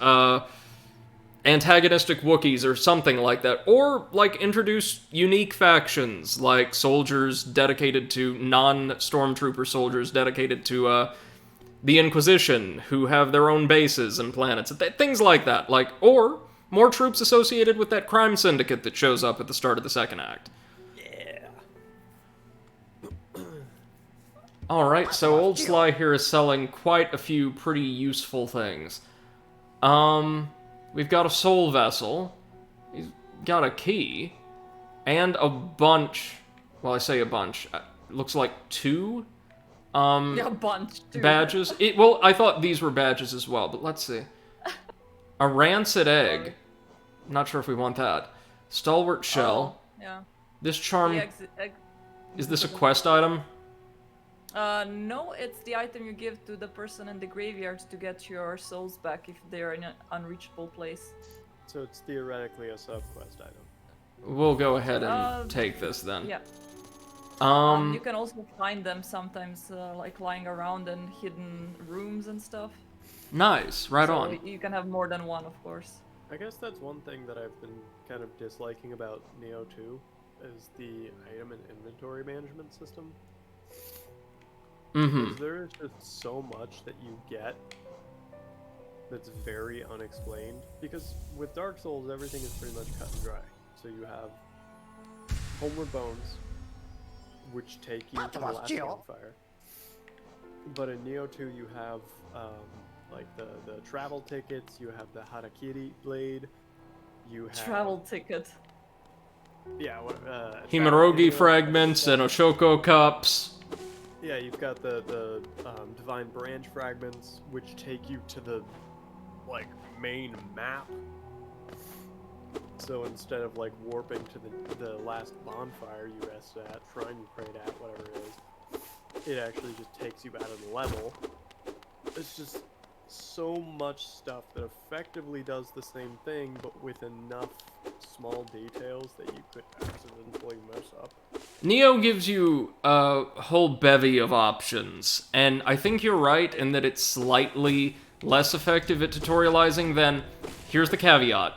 antagonistic Wookiees or something like that. Or, like, introduce unique factions, like soldiers dedicated to, non-Stormtrooper soldiers dedicated to, the Inquisition, who have their own bases and planets, things like that. Like, or more troops associated with that crime syndicate that shows up at the start of the second act. Alright, so Old Sly here is selling quite a few pretty useful things. We've got a soul vessel. He's got a key. And a bunch... Well, I say a bunch. Looks like 2? Yeah, a bunch, too. Badges. Well, I thought these were badges as well, but let's see. A rancid egg. Not sure if we want that. Stalwart shell. Yeah. This charm... Egg. Is this a quest item? No, it's the item you give to the person in the graveyard to get your souls back if they're in an unreachable place. So it's theoretically a sub-quest item. We'll go ahead and take this then. Yeah. You can also find them sometimes, like lying around in hidden rooms and stuff. Nice, right So on. you can have more than one, of course. I guess that's one thing that I've been kind of disliking about Neo 2, is the item and inventory management system. Mm-hmm. Because there is just so much that you get that's very unexplained. Because with Dark Souls, everything is pretty much cut and dry. So you have Homeward Bones, which take you to the last campfire. But in Neo 2, you have like the travel tickets, you have the Harakiri blade, you have... Travel ticket. Yeah, Himorogi fragments and Oshoko cups. Yeah, you've got the Divine Branch fragments, which take you to the, like, main map. So instead of, like, warping to the last bonfire you rest at, shrine you prayed at, whatever it is, it actually just takes you out of the level. It's just so much stuff that effectively does the same thing, but with enough small details that you could accidentally mess up. Neo gives you a whole bevy of options, and I think you're right in that it's slightly less effective at tutorializing than... Here's the caveat.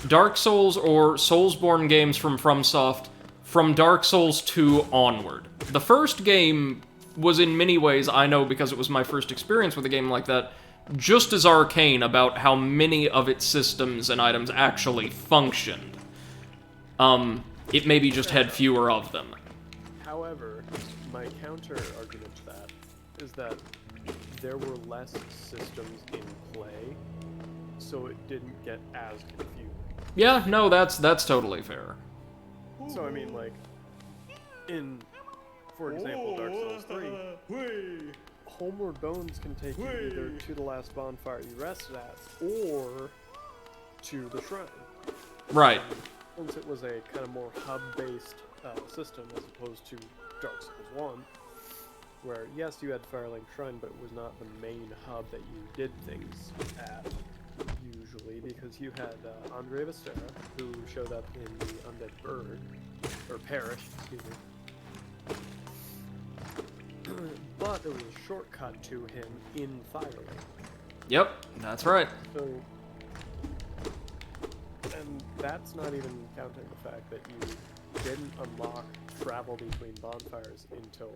Dark Souls or Soulsborne games from FromSoft, from Dark Souls 2 onward. The first game was in many ways, I know because it was my first experience with a game like that, just as arcane about how many of its systems and items actually functioned. It maybe just had fewer of them. However, my counter-argument to that is that there were less systems in play, so it didn't get as confusing. Yeah, no, that's totally fair. So I mean, like, for example, Dark Souls 3, Homeward Bones can take you either to the last bonfire you rested at, or to the shrine. Right. Since it was a kind of more hub-based system as opposed to Dark Souls 1, where yes, you had Firelink Shrine, but it was not the main hub that you did things at, usually, because you had Andre Vestera, who showed up in the Undead Bird, or Parish, excuse me. But there was a shortcut to him in Firelink. Yep, that's right. So, and that's not even counting the fact that you didn't unlock travel between bonfires until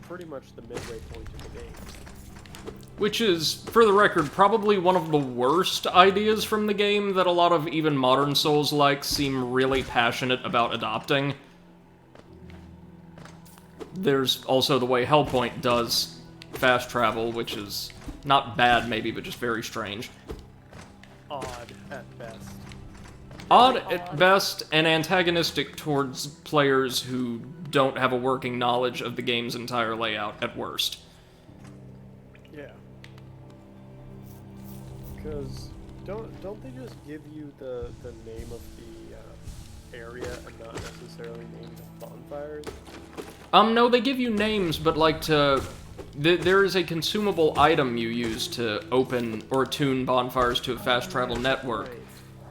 pretty much the midway point of the game. Which is, for the record, probably one of the worst ideas from the game that a lot of even modern Souls-likes seem really passionate about adopting. There's also the way Hellpoint does fast travel, which is not bad maybe, but just very strange. Odd at best. Odd at best, and antagonistic towards players who don't have a working knowledge of the game's entire layout at worst. Yeah. Because don't they just give you the name of the area and not necessarily name the bonfires? No, they give you names, but like there is a consumable item you use to open or tune bonfires to a fast travel network. Right.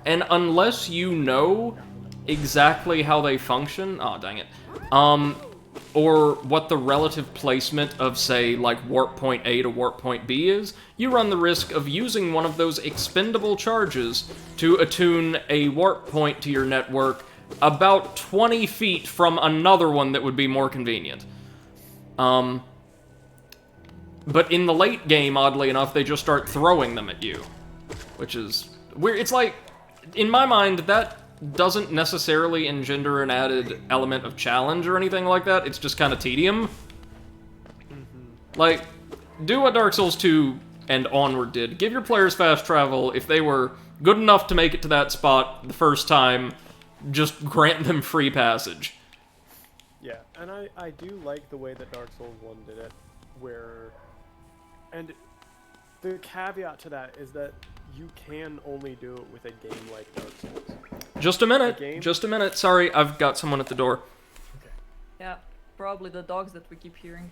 And unless you know exactly how they function, oh dang it, or what the relative placement of, say, like warp point A to warp point B is, you run the risk of using one of those expendable charges to attune a warp point to your network about 20 feet from another one that would be more convenient. But in the late game, oddly enough, they just start throwing them at you, which is weird. It's like, in my mind, that doesn't necessarily engender an added element of challenge or anything like that. It's just kind of tedium. Like, do what Dark Souls 2 and onward did. Give your players fast travel. If they were good enough to make it to that spot the first time, just grant them free passage. Yeah, and I do like the way that Dark Souls 1 did it, where... And the caveat to that is that you can only do it with a game like Dark Souls. Just a minute. Just a minute. Sorry, I've got someone at the door. Okay. Yeah, probably the dogs that we keep hearing.